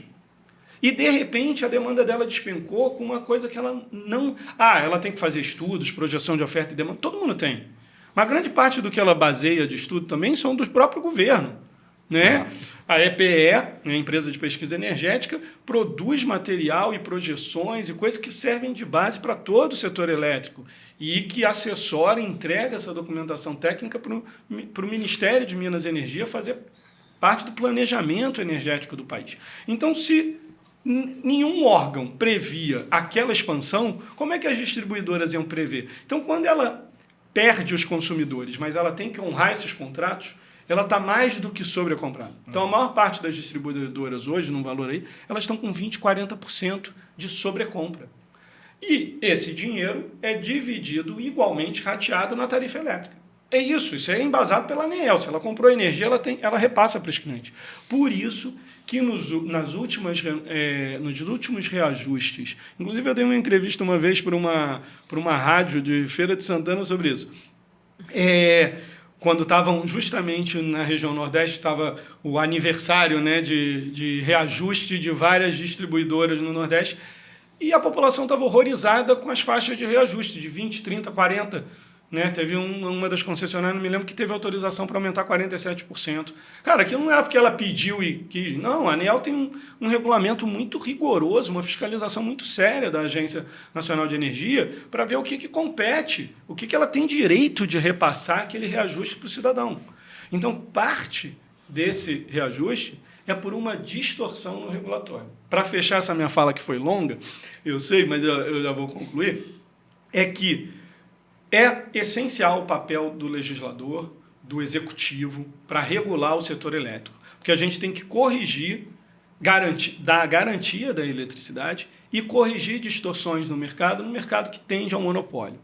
E, de repente, a demanda dela despencou com uma coisa que ela não... ela tem que fazer estudos, projeção de oferta e demanda, todo mundo tem. Mas grande parte do que ela baseia de estudo também são do próprio governo. Né? A EPE, a Empresa de Pesquisa Energética, produz material e projeções e coisas que servem de base para todo o setor elétrico e que assessora e entrega essa documentação técnica para o Ministério de Minas e Energia fazer parte do planejamento energético do país. Então, se nenhum órgão previa aquela expansão, como é que as distribuidoras iam prever? Então, quando ela perde os consumidores, mas ela tem que honrar esses contratos, ela está mais do que sobrecomprada. Então, a maior parte das distribuidoras hoje, num valor aí, elas estão com 20%, 40% de sobrecompra. E esse dinheiro é dividido igualmente, rateado na tarifa elétrica. Isso é embasado pela ANEEL. Se ela comprou energia, ela repassa para os clientes. Por isso que nos últimos reajustes, inclusive eu dei uma entrevista uma vez para uma rádio de Feira de Santana sobre isso, quando estavam justamente na região Nordeste, estava o aniversário, né, de reajuste de várias distribuidoras no Nordeste, e a população estava horrorizada com as faixas de reajuste, de 20, 30, 40%. Né? Teve uma das concessionárias, não me lembro, que teve autorização para aumentar 47%. Cara, aquilo não é porque ela pediu e quis. Não, a ANEEL tem um regulamento muito rigoroso, uma fiscalização muito séria da Agência Nacional de Energia para ver o que compete, o que ela tem direito de repassar aquele reajuste para o cidadão. Então, parte desse reajuste é por uma distorção no regulatório. Para fechar essa minha fala, que foi longa, eu sei, mas eu já vou concluir, é que é essencial o papel do legislador, do executivo, para regular o setor elétrico. Porque a gente tem que corrigir, dar a garantia da eletricidade e corrigir distorções no mercado que tende ao monopólio.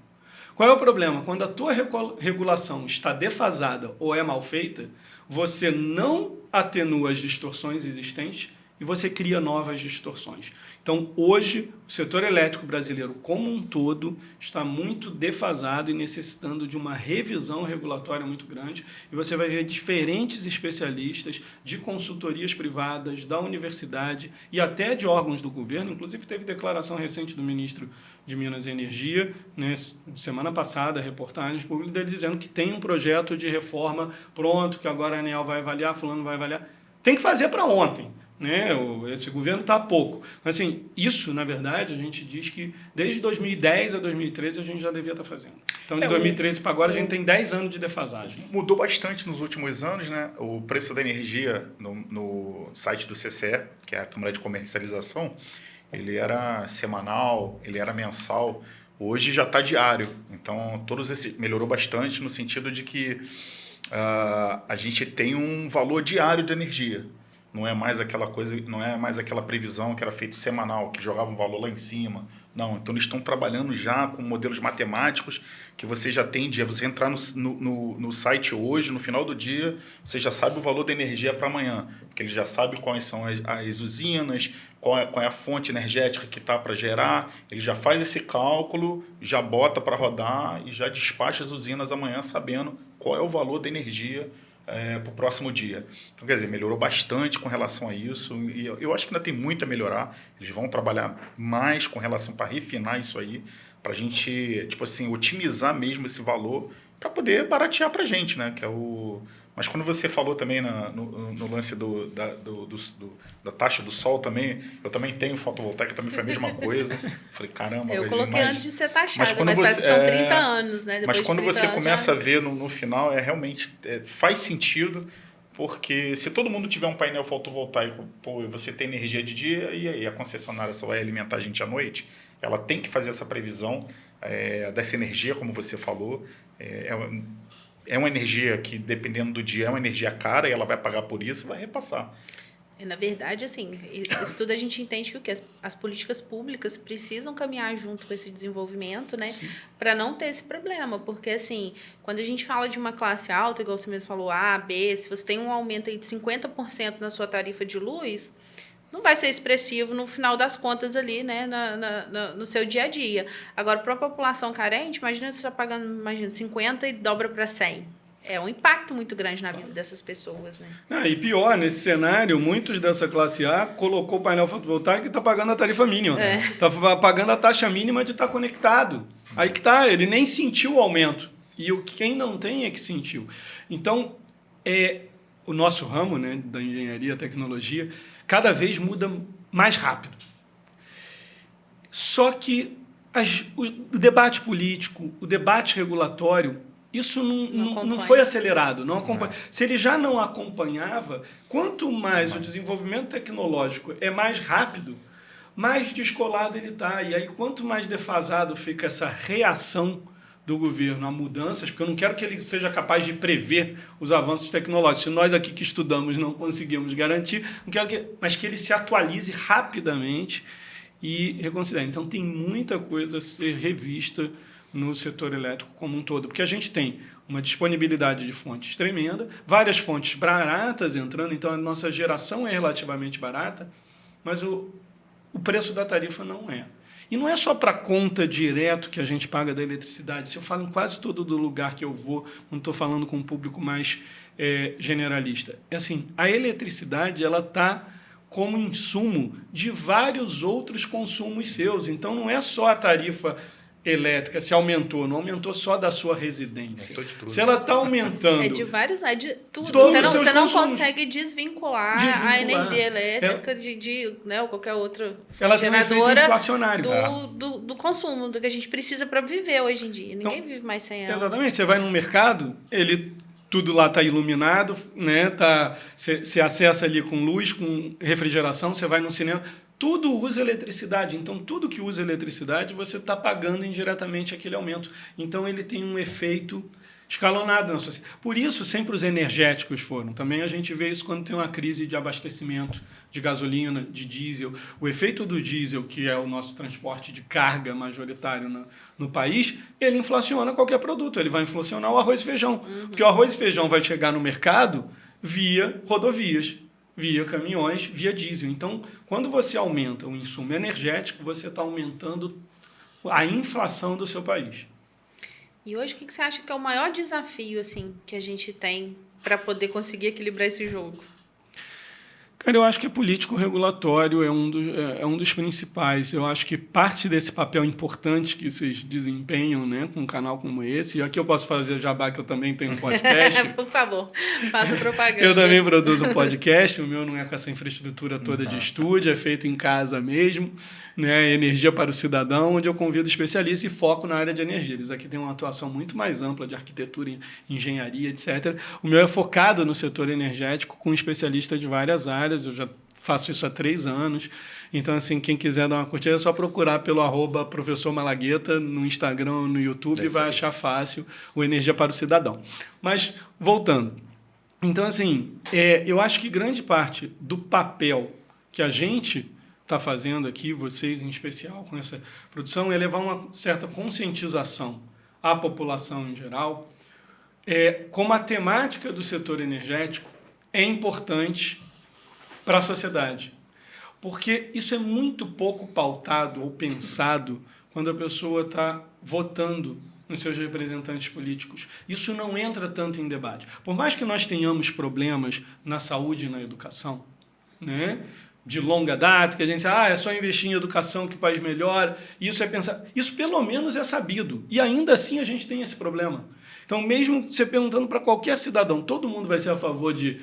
Qual é o problema? Quando a tua regulação está defasada ou é mal feita, você não atenua as distorções existentes e você cria novas distorções. Então, hoje, o setor elétrico brasileiro como um todo está muito defasado e necessitando de uma revisão regulatória muito grande. E você vai ver diferentes especialistas de consultorias privadas, da universidade e até de órgãos do governo. Inclusive, teve declaração recente do ministro de Minas e Energia, né, semana passada, reportagens públicas, dele dizendo que tem um projeto de reforma pronto, que agora a ANEEL vai avaliar, fulano vai avaliar. Tem que fazer para ontem. Né? Esse governo está há pouco. Mas, assim, isso, na verdade, a gente diz que desde 2010 a 2013 a gente já devia estar fazendo. Então, de 2013 para agora, a gente tem 10 anos de defasagem. Mudou bastante nos últimos anos, né? O preço da energia no site do CCE, que é a Câmara de Comercialização, ele era semanal, ele era mensal. Hoje já está diário. Então, melhorou bastante no sentido de que a gente tem um valor diário de energia. Não é mais aquela coisa, não é mais aquela previsão que era feita semanal, que jogava um valor lá em cima. Não, então eles estão trabalhando já com modelos matemáticos que você já tem dia. Você entrar no site hoje, no final do dia, você já sabe o valor da energia para amanhã, porque ele já sabe quais são as usinas, qual é a fonte energética que está para gerar, ele já faz esse cálculo, já bota para rodar e já despacha as usinas amanhã sabendo qual é o valor da energia para o próximo dia. Então, quer dizer, melhorou bastante com relação a isso e eu acho que ainda tem muito a melhorar. Eles vão trabalhar mais com relação para refinar isso aí, para a gente, tipo assim, otimizar mesmo esse valor para poder baratear para a gente, né? Que é o... Mas quando você falou também no lance da taxa do sol também, eu também tenho fotovoltaica, também foi a mesma coisa. Falei, caramba... Eu coloquei antes de ser taxada, mas parece que são 30 anos, né? Depois mas quando você começa a ver no final, realmente faz sentido, porque se todo mundo tiver um painel fotovoltaico, você tem energia de dia, e aí a concessionária só vai alimentar a gente à noite, ela tem que fazer essa previsão dessa energia, como você falou. É uma energia que, dependendo do dia, é uma energia cara e ela vai pagar por isso e vai repassar. Na verdade, assim, isso tudo a gente entende que as políticas públicas precisam caminhar junto com esse desenvolvimento, né? Para não ter esse problema. Porque, assim, quando a gente fala de uma classe alta, igual você mesmo falou, A, B, se você tem um aumento aí de 50% na sua tarifa de luz, não vai ser expressivo no final das contas ali, né, no seu dia a dia. Agora, para a população carente, imagina você está pagando 50 e dobra para 100. É um impacto muito grande na vida dessas pessoas, né? E pior, nesse cenário, muitos dessa classe A colocou o painel fotovoltaico e está pagando a tarifa mínima. Está pagando a taxa mínima de estar conectado. Aí que tá, ele nem sentiu o aumento. E quem não tem é que sentiu. Então, o nosso ramo, né, da engenharia, tecnologia, cada vez muda mais rápido. Só que o debate político, o debate regulatório, isso não foi acelerado. Não acompanha. Se ele já não acompanhava, quanto mais o desenvolvimento tecnológico é mais rápido, mais descolado ele está. E aí, quanto mais defasado fica essa reação do governo a mudanças, porque eu não quero que ele seja capaz de prever os avanços tecnológicos. Se nós aqui que estudamos não conseguimos garantir, não quero mas que ele se atualize rapidamente e reconsidere. Então, tem muita coisa a ser revista no setor elétrico como um todo, porque a gente tem uma disponibilidade de fontes tremenda, várias fontes baratas entrando, então a nossa geração é relativamente barata, mas o preço da tarifa não é. E não é só para a conta direto que a gente paga da eletricidade. Se eu falo em quase todo lugar que eu vou, não estou falando com um público mais generalista. É assim, a eletricidade ela está como insumo de vários outros consumos seus. Então, não é só a tarifa elétrica, se aumentou, não aumentou só da sua residência. Se ela está aumentando... É de vários, de tudo. Você não consegue desvincular a energia elétrica né, ou qualquer outra ela tem um efeito inflacionário do consumo, do que a gente precisa para viver hoje em dia. Ninguém vive mais sem ela. Exatamente. Você vai no mercado, tudo lá está iluminado, né? Você acessa ali com luz, com refrigeração, você vai no cinema... Tudo usa eletricidade, então tudo que usa eletricidade você está pagando indiretamente aquele aumento. Então ele tem um efeito escalonado na sociedade. Por isso sempre os energéticos foram. Também a gente vê isso quando tem uma crise de abastecimento de gasolina, de diesel. O efeito do diesel, que é o nosso transporte de carga majoritário no país, ele inflaciona qualquer produto. Ele vai inflacionar o arroz e feijão. Porque o arroz e feijão vai chegar no mercado via rodovias, via caminhões, via diesel. Então, quando você aumenta o insumo energético, você está aumentando a inflação do seu país. E hoje, o que você acha que é o maior desafio assim, que a gente tem para poder conseguir equilibrar esse jogo? Cara, eu acho que político-regulatório é um dos principais. Eu acho que parte desse papel importante que vocês desempenham, né, com um canal como esse, e aqui eu posso fazer jabá, que eu também tenho um podcast. Por favor, faça propaganda. Eu também produzo um podcast, o meu não é com essa infraestrutura toda de estúdio, é feito em casa mesmo, né, Energia para o Cidadão, onde eu convido especialistas e foco na área de energia. Eles aqui têm uma atuação muito mais ampla de arquitetura, engenharia, etc. O meu é focado no setor energético, com especialistas de várias áreas. Eu já faço isso há 3 anos. Então, assim, quem quiser dar uma curtida, é só procurar pelo @professor Malagueta no Instagram, no YouTube, e vai achar fácil o Energia para o Cidadão. Mas, voltando. Então, assim, eu acho que grande parte do papel que a gente está fazendo aqui, vocês em especial, com essa produção, é levar uma certa conscientização à população em geral, como a temática do setor energético é importante para a sociedade. Porque isso é muito pouco pautado ou pensado quando a pessoa está votando nos seus representantes políticos. Isso não entra tanto em debate. Por mais que nós tenhamos problemas na saúde e na educação, né, de longa data, que a gente diz, é só investir em educação que o país melhora, isso é pensar. Isso pelo menos é sabido. E ainda assim a gente tem esse problema. Então, mesmo você perguntando para qualquer cidadão, todo mundo vai ser a favor de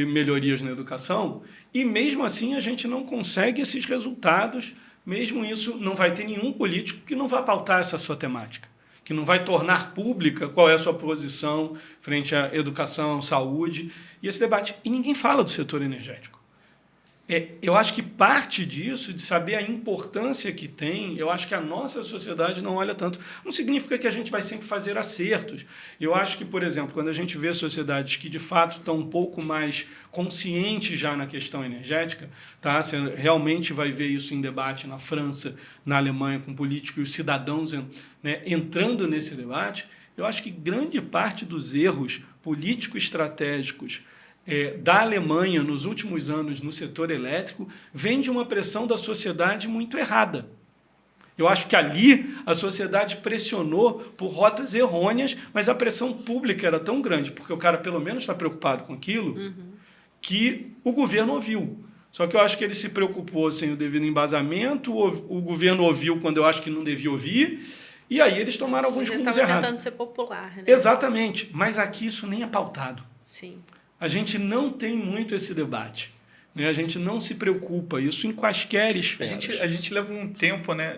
melhorias na educação, e mesmo assim a gente não consegue esses resultados, mesmo isso, não vai ter nenhum político que não vai pautar essa sua temática, que não vai tornar pública qual é a sua posição frente à educação, saúde, e esse debate. E ninguém fala do setor energético. Eu acho que parte disso, de saber a importância que tem, eu acho que a nossa sociedade não olha tanto. Não significa que a gente vai sempre fazer acertos. Eu acho que, por exemplo, quando a gente vê sociedades que, de fato, estão um pouco mais conscientes já na questão energética, tá? Você realmente vai ver isso em debate na França, na Alemanha, com políticos e os cidadãos, né, entrando nesse debate, eu acho que grande parte dos erros político-estratégicos da Alemanha nos últimos anos no setor elétrico vem de uma pressão da sociedade muito errada. Eu acho que ali a sociedade pressionou por rotas errôneas, mas a pressão pública era tão grande, porque o cara pelo menos está preocupado com aquilo, que o governo ouviu. Só que eu acho que ele se preocupou sem o devido embasamento, o governo ouviu quando eu acho que não devia ouvir, e aí eles tomaram alguns rumos errados. Ele estava tentando ser popular, né? Exatamente, mas aqui isso nem é pautado. Sim. A gente não tem muito esse debate, né? A gente não se preocupa, isso em quaisquer esferas. A gente leva um tempo, né,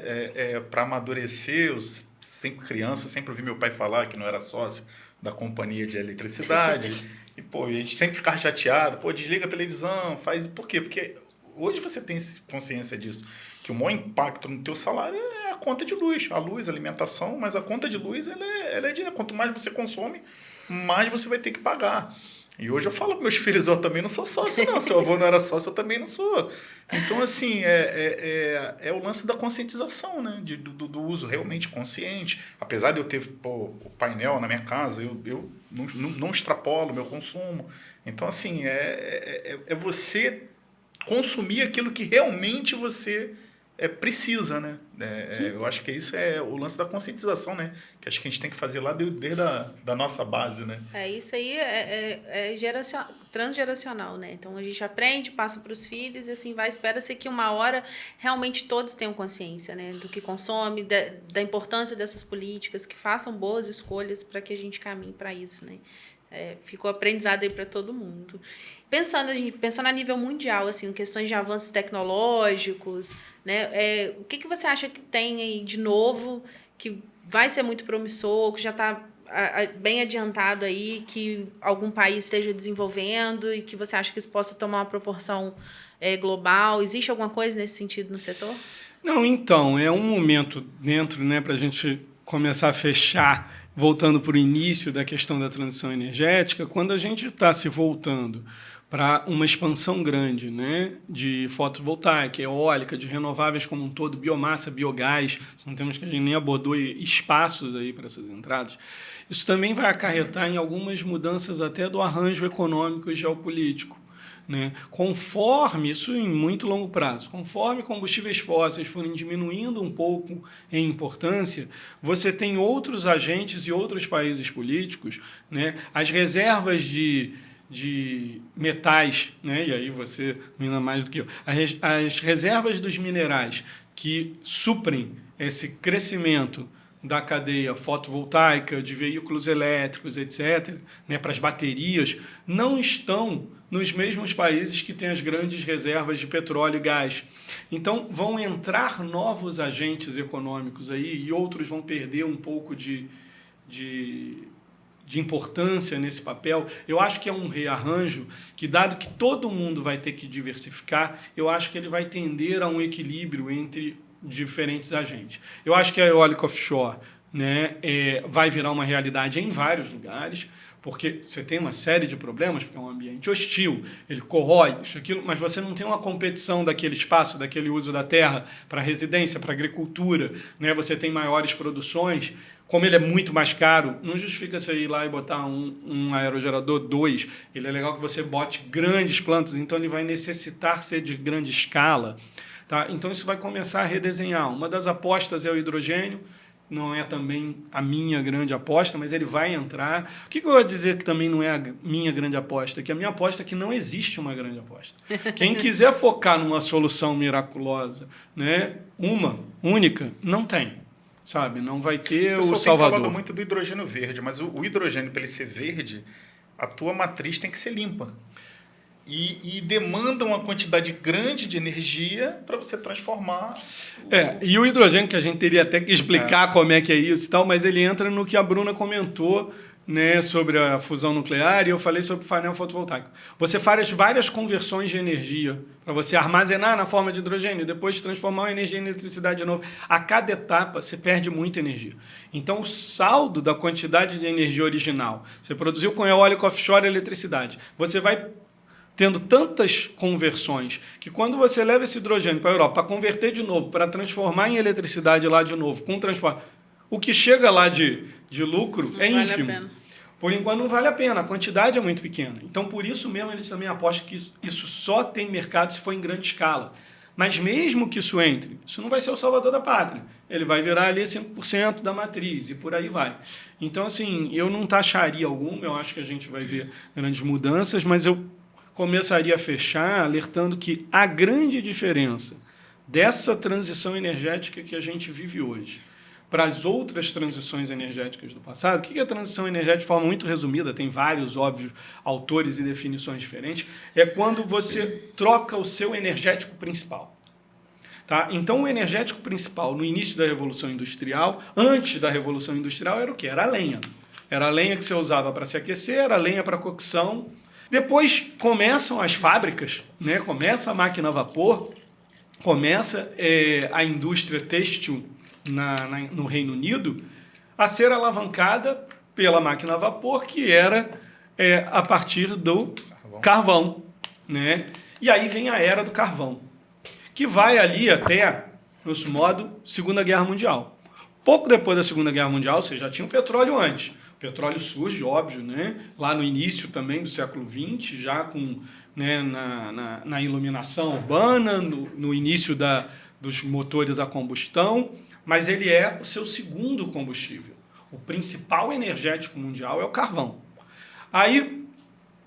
para amadurecer. Eu, sempre criança, sempre ouvi meu pai falar que não era sócio da companhia de eletricidade. E, a gente sempre ficava chateado. Desliga a televisão, faz... Por quê? Porque hoje você tem consciência disso, que o maior impacto no teu salário é a conta de luz. A luz, a alimentação, mas a conta de luz, ela é dinheiro. Quanto mais você consome, mais você vai ter que pagar. E hoje eu falo para meus filhos, eu também não sou sócio, não. Seu avô não era sócio, eu também não sou. Então, assim, é o lance da conscientização, né? Do uso realmente consciente. Apesar de eu ter o painel na minha casa, eu não extrapolo o meu consumo. Então, assim, é você consumir aquilo que realmente você precisa, né? Eu acho que isso é o lance da conscientização, né? Que acho que a gente tem que fazer lá desde a nossa base, né? Isso aí é transgeracional, né? Então a gente aprende, passa para os filhos e assim vai. Espera-se que uma hora realmente todos tenham consciência, né? Do que consome, da importância dessas políticas, que façam boas escolhas para que a gente caminhe para isso, né? Ficou aprendizado aí para todo mundo. Pensando a nível mundial, assim, questões de avanços tecnológicos, né? O que você acha que tem aí de novo, que vai ser muito promissor, que já está bem adiantado aí, que algum país esteja desenvolvendo e que você acha que isso possa tomar uma proporção global? Existe alguma coisa nesse sentido no setor? Não, então, é um momento dentro, né, para a gente começar a fechar, voltando para o início da questão da transição energética, quando a gente está se voltando para uma expansão grande, né, de fotovoltaica, eólica, de renováveis como um todo, biomassa, biogás, são temas que a gente nem abordou, e espaços aí para essas entradas. Isso também vai acarretar em algumas mudanças até do arranjo econômico e geopolítico, né? Conforme, isso em muito longo prazo, conforme combustíveis fósseis forem diminuindo um pouco em importância, você tem outros agentes e outros países políticos, né? As reservas de metais, né? E aí você ainda mais do que eu, as reservas dos minerais que suprem esse crescimento da cadeia fotovoltaica, de veículos elétricos, etc., né, para as baterias, não estão nos mesmos países que têm as grandes reservas de petróleo e gás. Então, vão entrar novos agentes econômicos aí e outros vão perder um pouco de de importância nesse papel, eu acho que é um rearranjo que, dado que todo mundo vai ter que diversificar, eu acho que ele vai tender a um equilíbrio entre diferentes agentes. Eu acho que a eólica offshore, né, vai virar uma realidade em vários lugares, porque você tem uma série de problemas, porque é um ambiente hostil, ele corrói, isso, aquilo, mas você não tem uma competição daquele espaço, daquele uso da terra para residência, para agricultura, né? Você tem maiores produções, como ele é muito mais caro, não justifica você ir lá e botar um aerogerador 2, ele é legal que você bote grandes plantas, então ele vai necessitar ser de grande escala. Tá? Então isso vai começar a redesenhar. Uma das apostas é o hidrogênio, não é também a minha grande aposta, mas ele vai entrar. O que eu vou dizer que também não é a minha grande aposta? Que a minha aposta é que não existe uma grande aposta. Quem quiser focar numa solução miraculosa, né, uma, única, não tem. Sabe? Não vai ter o Salvador. Tem falado muito do hidrogênio verde, mas o hidrogênio, para ele ser verde, a tua matriz tem que ser limpa. E demanda uma quantidade grande de energia para você transformar. E o hidrogênio, que a gente teria até que explicar como é que é isso e tal, mas ele entra no que a Bruna comentou, né, sobre a fusão nuclear, e eu falei sobre o painel fotovoltaico. Você faz várias conversões de energia para você armazenar na forma de hidrogênio e depois transformar a energia em eletricidade de novo. A cada etapa, você perde muita energia. Então, o saldo da quantidade de energia original, você produziu com eólica offshore eletricidade, você vai tendo tantas conversões que quando você leva esse hidrogênio para a Europa para converter de novo, para transformar em eletricidade lá de novo, com transporte, o que chega lá de lucro é ínfimo. Por enquanto não vale a pena, a quantidade é muito pequena. Então, por isso mesmo, eles também apostam que isso só tem mercado se for em grande escala. Mas mesmo que isso entre, isso não vai ser o salvador da pátria. Ele vai virar ali 5% da matriz e por aí vai. Então, assim, eu não taxaria alguma, eu acho que a gente vai ver grandes mudanças, mas eu começaria a fechar alertando que a grande diferença dessa transição energética que a gente vive hoje para as outras transições energéticas do passado, o que é a transição energética de forma muito resumida, tem vários, óbvios, autores e definições diferentes, é quando você troca o seu energético principal. Tá? Então, o energético principal no início da Revolução Industrial, antes da Revolução Industrial, era o quê? Era a lenha. Era a lenha que você usava para se aquecer, era a lenha para cocção. Depois começam as fábricas, né? Começa a máquina a vapor, começa a indústria têxtil no Reino Unido a ser alavancada pela máquina a vapor, que era a partir do carvão. Né? E aí vem a era do carvão, que vai ali até, grosso modo, Segunda Guerra Mundial. Pouco depois da Segunda Guerra Mundial, você já tinha o petróleo antes. O petróleo surge, óbvio, né? Lá no início também do século XX, já com, né, na iluminação urbana, no início dos motores a combustão, mas ele é o seu segundo combustível. O principal energético mundial é o carvão. Aí,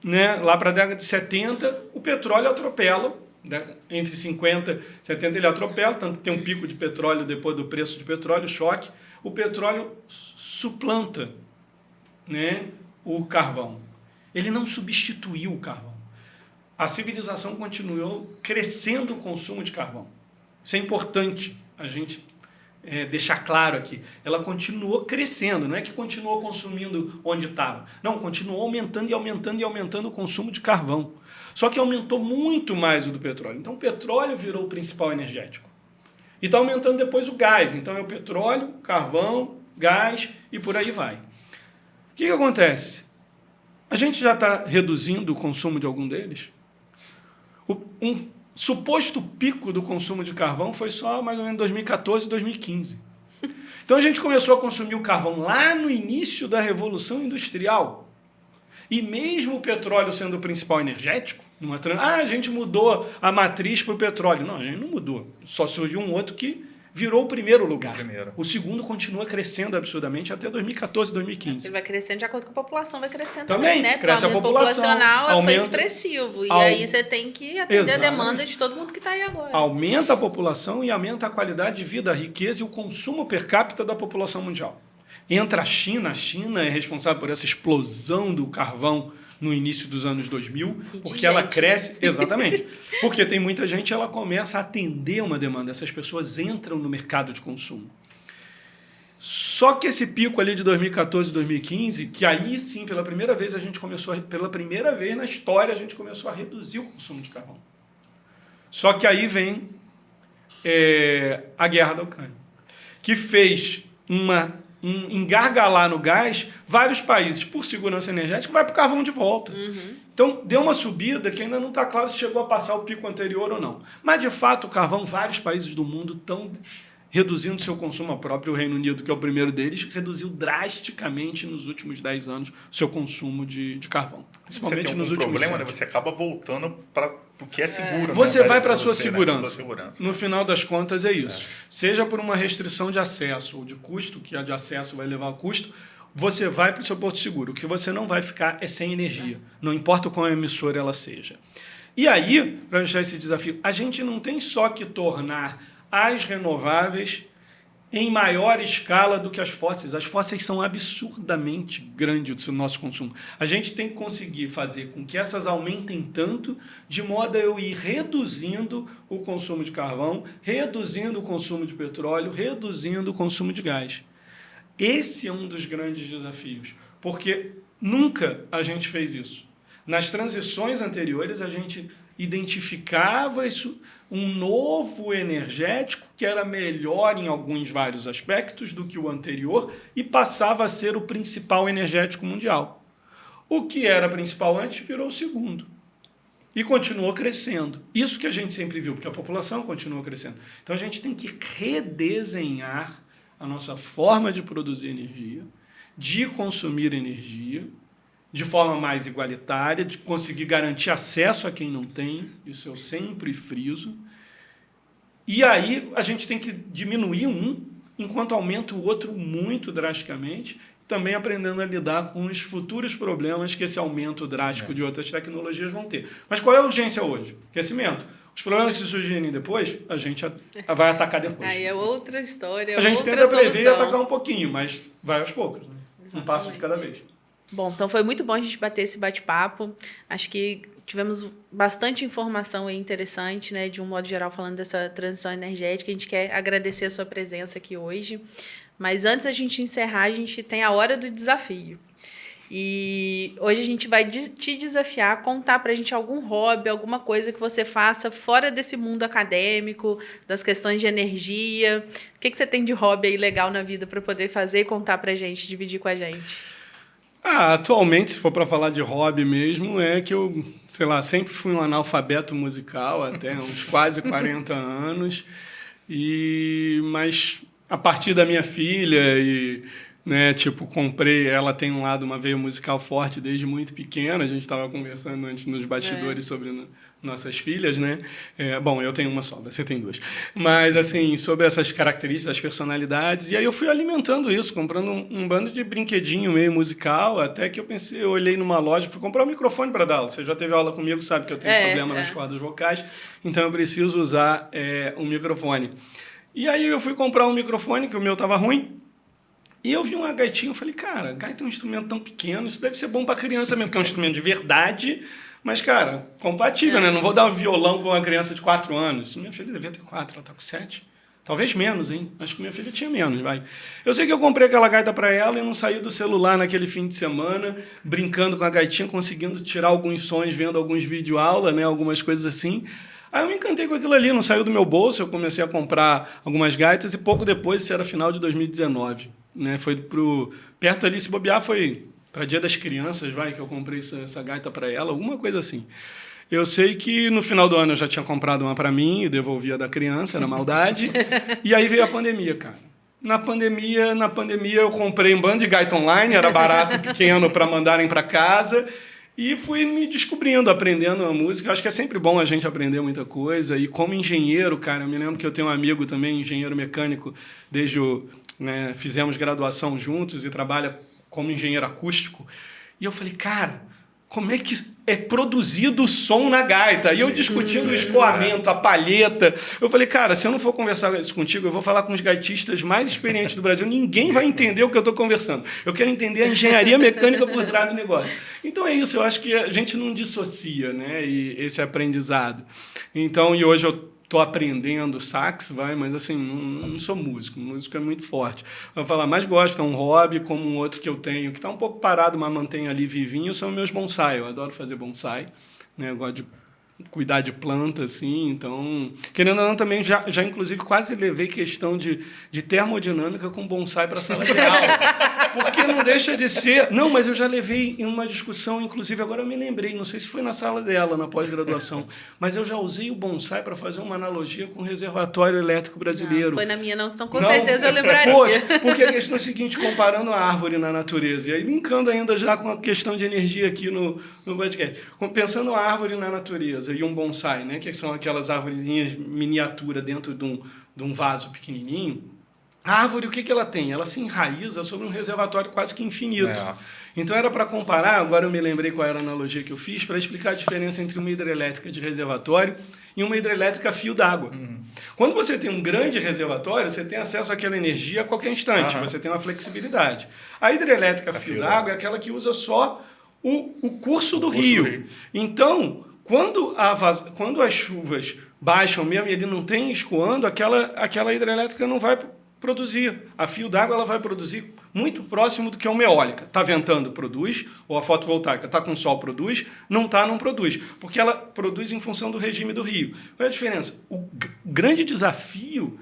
né, lá para a década de 70, o petróleo atropela, né? Entre 50 e 70 ele atropela, tanto que tem um pico de petróleo depois do preço de petróleo, choque. O petróleo suplanta, né, o carvão. Ele não substituiu o carvão. A civilização continuou crescendo o consumo de carvão. Isso é importante a gente deixar claro aqui. Ela continuou crescendo, não é que continuou consumindo onde estava. Não, continuou aumentando e aumentando e aumentando o consumo de carvão. Só que aumentou muito mais o do petróleo. Então o petróleo virou o principal energético. E está aumentando depois o gás. Então é o petróleo, carvão, gás e por aí vai. O que acontece? A gente já está reduzindo o consumo de algum deles? Um suposto pico do consumo de carvão foi só mais ou menos 2014 e 2015. Então a gente começou a consumir o carvão lá no início da Revolução Industrial. E mesmo o petróleo sendo o principal energético, a gente mudou a matriz para o petróleo. Não, a gente não mudou. Só surgiu um outro que virou o primeiro lugar. O segundo continua crescendo absurdamente até 2014, 2015. Ele vai crescendo de acordo com a população, vai crescendo também, né? Cresce a população. Populacional foi expressivo. E aí você tem que atender a demanda de todo mundo que está aí agora. Aumenta a população e aumenta a qualidade de vida, a riqueza e o consumo per capita da população mundial. Entra a China é responsável por essa explosão do carvão no início dos anos 2000, porque ela cresce... Exatamente. Porque tem muita gente, ela começa a atender uma demanda. Essas pessoas entram no mercado de consumo. Só que esse pico ali de 2014, 2015, que aí sim, pela primeira vez na história, a gente começou a reduzir o consumo de carvão. Só que aí vem a guerra da Ucrânia, que fez engargalar no gás vários países, por segurança energética, vai para o carvão de volta. Então, deu uma subida que ainda não está claro se chegou a passar o pico anterior ou não. Mas, de fato, o carvão, vários países do mundo estão reduzindo seu consumo. O próprio Reino Unido, que é o primeiro deles, reduziu drasticamente nos últimos 10 anos o seu consumo de carvão. Principalmente nos últimos problema, né? 7. Você acaba voltando para o que é seguro. Você né? vai para a sua você, segurança. Né? No final das contas, é isso. Seja por uma restrição de acesso ou de custo, que a de acesso vai levar ao custo, você vai para o seu porto seguro. O que você não vai ficar é sem energia. Não importa qual emissora ela seja. E aí, para deixar esse desafio, a gente não tem só que tornar as renováveis em maior escala do que as fósseis. As fósseis são absurdamente grandes do nosso consumo. A gente tem que conseguir fazer com que essas aumentem tanto, de modo a eu ir reduzindo o consumo de carvão, reduzindo o consumo de petróleo, reduzindo o consumo de gás. Esse é um dos grandes desafios, porque nunca a gente fez isso. Nas transições anteriores, a gente identificava um novo energético que era melhor em vários aspectos do que o anterior e passava a ser o principal energético mundial. O que era principal antes virou o segundo e continuou crescendo. Isso que a gente sempre viu, porque a população continuou crescendo. Então a gente tem que redesenhar a nossa forma de produzir energia, de consumir energia, de forma mais igualitária, de conseguir garantir acesso a quem não tem, isso eu sempre friso. E aí a gente tem que diminuir enquanto aumenta o outro muito drasticamente, também aprendendo a lidar com os futuros problemas que esse aumento drástico de outras tecnologias vão ter. Mas qual é a urgência hoje? Aquecimento. Os problemas que surgirem depois, a gente vai atacar depois. Aí é outra história, a gente outra tenta prever e solução. atacar um pouquinho, mas vai aos poucos. Né? Um passo de cada vez. Bom, então foi muito bom a gente bater esse bate-papo. Acho que tivemos bastante informação aí interessante, né, de um modo geral, falando dessa transição energética. A gente quer agradecer a sua presença aqui hoje. Mas antes da gente encerrar, a gente tem a hora do desafio. E hoje a gente vai te desafiar a contar pra gente algum hobby, alguma coisa que você faça fora desse mundo acadêmico, das questões de energia. O que você tem de hobby aí legal na vida para poder fazer e contar pra gente, dividir com a gente? Atualmente, se for para falar de hobby mesmo, é que eu, sempre fui um analfabeto musical até uns quase 40 anos. Mas a partir da minha filha comprei, ela tem uma veia musical forte desde muito pequena. A gente estava conversando antes nos bastidores sobre nossas filhas, né? Bom, eu tenho uma só, você tem duas. Mas, assim, sobre essas características, as personalidades. E aí eu fui alimentando isso, comprando um bando de brinquedinho meio musical, até que eu olhei numa loja, fui comprar um microfone para dar aula. Você já teve aula comigo, sabe que eu tenho problema nas cordas vocais, então eu preciso usar um microfone. E aí eu fui comprar um microfone, que o meu estava ruim, e eu vi uma gaitinha, eu falei, cara, gaita é um instrumento tão pequeno, isso deve ser bom para criança mesmo, porque é um instrumento de verdade, mas, cara, compatível, né? Não vou dar um violão para uma criança de 4 anos. Minha filha devia ter 4, ela está com 7. Talvez menos, hein? Acho que minha filha tinha menos, vai. Eu sei que eu comprei aquela gaita para ela e não saí do celular naquele fim de semana, brincando com a gaitinha, conseguindo tirar alguns sons, vendo alguns videoaula, né? Algumas coisas assim. Aí eu me encantei com aquilo ali, não saiu do meu bolso, eu comecei a comprar algumas gaitas e pouco depois, isso era final de 2019. Né? Foi perto ali, se bobear, foi para Dia das Crianças, que eu comprei essa gaita para ela, alguma coisa assim. Eu sei que no final do ano eu já tinha comprado uma para mim e devolvi a da criança, era maldade. E aí veio a pandemia, cara. Na pandemia eu comprei um bando de gaita online, era barato, pequeno, para mandarem para casa. E fui me descobrindo, aprendendo a música. Acho que é sempre bom a gente aprender muita coisa. E como engenheiro, cara, eu me lembro que eu tenho um amigo também, engenheiro mecânico, fizemos graduação juntos e trabalha como engenheiro acústico. E eu falei, cara, como é que é produzido o som na gaita? E eu discutindo o escoamento, a palheta. Eu falei, cara, se eu não for conversar isso contigo, eu vou falar com os gaitistas mais experientes do Brasil. Ninguém vai entender o que eu estou conversando. Eu quero entender a engenharia mecânica por trás do negócio. Então é isso, eu acho que a gente não dissocia, né, esse aprendizado. Então, e hoje eu estou aprendendo sax, mas assim, não sou músico. Músico é muito forte. Eu vou falar, mais gosto, é um hobby, como um outro que eu tenho, que está um pouco parado, mas mantenho ali vivinho, são meus bonsai. Eu adoro fazer bonsai, né? Eu gosto de cuidar de planta, assim, então... Querendo ou não, também já inclusive, quase levei questão de termodinâmica com bonsai para a sala de aula. Porque não deixa de ser... Não, mas eu já levei em uma discussão, inclusive, agora eu me lembrei, não sei se foi na sala dela, na pós-graduação, mas eu já usei o bonsai para fazer uma analogia com o reservatório elétrico brasileiro. Não, foi na minha, não, senão com certeza eu lembraria. Poxa, porque a questão é a seguinte, comparando a árvore na natureza, e aí linkando ainda já com a questão de energia aqui no podcast, pensando a árvore na natureza e um bonsai, né, que são aquelas árvorezinhas miniatura dentro de um vaso pequenininho, a árvore, o que ela tem? Ela se enraiza sobre um reservatório quase que infinito. Então, era para comparar, agora eu me lembrei qual era a analogia que eu fiz, para explicar a diferença entre uma hidrelétrica de reservatório e uma hidrelétrica a fio d'água. Quando você tem um grande reservatório, você tem acesso àquela energia a qualquer instante, você tem uma flexibilidade. A hidrelétrica a fio d'água é aquela que usa só o curso do rio. Então, quando as chuvas baixam mesmo e ele não tem escoando, aquela hidrelétrica não vai produzir. A fio d'água ela vai produzir muito próximo do que uma eólica. Está ventando, produz, ou a fotovoltaica está com sol, produz, não produz. Porque ela produz em função do regime do rio. Qual é a diferença? O grande desafio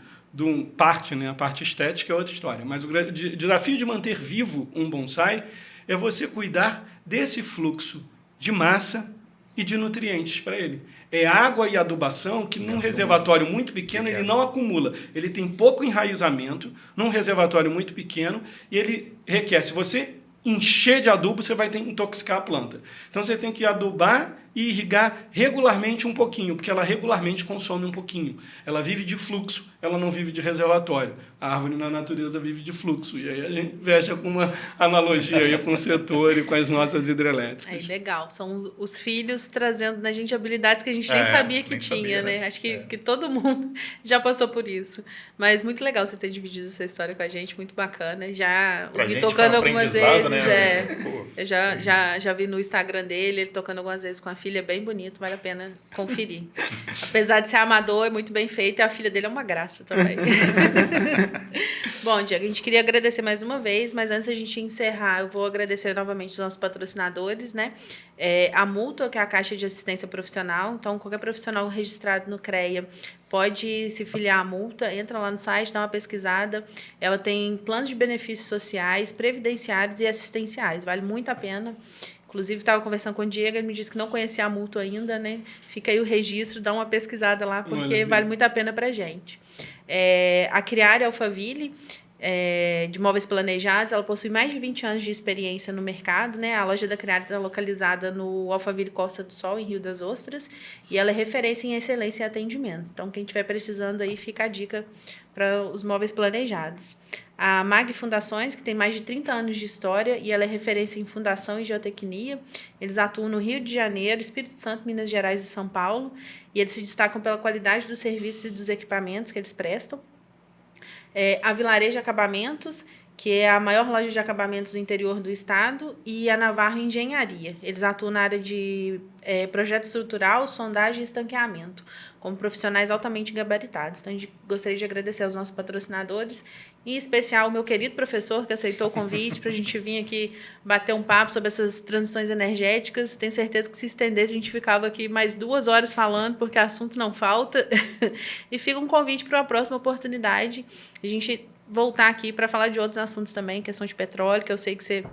a parte estética é outra história, mas o desafio de manter vivo um bonsai é você cuidar desse fluxo de massa e de nutrientes para ele. É água e adubação que num reservatório muito pequeno ele não acumula. Ele tem pouco enraizamento num reservatório muito pequeno e ele requer, se você encher de adubo, você vai intoxicar a planta. Então você tem que adubar e irrigar regularmente um pouquinho, porque ela regularmente consome um pouquinho. Ela vive de fluxo, ela não vive de reservatório. A árvore na natureza vive de fluxo. E aí a gente fecha com uma analogia aí com o setor e com as nossas hidrelétricas. Aí, legal. São os filhos trazendo na gente habilidades que a gente nem sabia que tinha, né? Acho que todo mundo já passou por isso. Mas muito legal você ter dividido essa história com a gente, muito bacana. Já ouvi tocando algumas vezes. Né? Eu já vi no Instagram dele, ele tocando algumas vezes com a filha, é bem bonito, vale a pena conferir. Apesar de ser amador, é muito bem feito e a filha dele é uma graça também. Bom, Diego, a gente queria agradecer mais uma vez, mas antes da gente encerrar, eu vou agradecer novamente os nossos patrocinadores, né? A Mútua, que é a Caixa de Assistência Profissional, então qualquer profissional registrado no CREA pode se filiar à Multa, entra lá no site, dá uma pesquisada. Ela tem planos de benefícios sociais, previdenciários e assistenciais, vale muito a pena. Inclusive, estava conversando com o Diego, ele me disse que não conhecia a Mútua ainda, né? Fica aí o registro, dá uma pesquisada lá, porque vale muito a pena para a gente. A Criare Alphaville, de móveis planejados, ela possui mais de 20 anos de experiência no mercado, né? A loja da Criare está localizada no Alphaville Costa do Sol, em Rio das Ostras, e ela é referência em excelência e atendimento. Então, quem estiver precisando aí, fica a dica para os móveis planejados. A MAG Fundações, que tem mais de 30 anos de história e ela é referência em fundação e geotecnia. Eles atuam no Rio de Janeiro, Espírito Santo, Minas Gerais e São Paulo. E eles se destacam pela qualidade dos serviços e dos equipamentos que eles prestam. A Vilarejo Acabamentos, que é a maior loja de acabamentos do interior do estado, e a Navarro Engenharia. Eles atuam na área de projeto estrutural, sondagem e estanqueamento, como profissionais altamente gabaritados. Então, a gente gostaria de agradecer aos nossos patrocinadores, em especial o meu querido professor, que aceitou o convite para a gente vir aqui bater um papo sobre essas transições energéticas. Tenho certeza que se estendesse, a gente ficava aqui mais 2 horas falando, porque assunto não falta. E fica um convite para uma próxima oportunidade. A gente voltar aqui para falar de outros assuntos também, questão de petróleo, que eu sei que você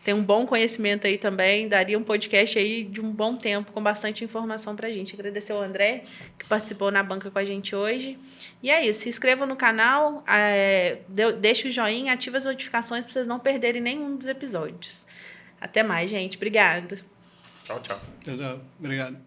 tem um bom conhecimento aí também, daria um podcast aí de um bom tempo, com bastante informação para a gente. Agradecer ao André, que participou na banca com a gente hoje. E é isso, se inscreva no canal, deixe o joinha, ative as notificações para vocês não perderem nenhum dos episódios. Até mais, gente. Obrigada. Tchau, tchau. Tchau, tchau. Obrigado.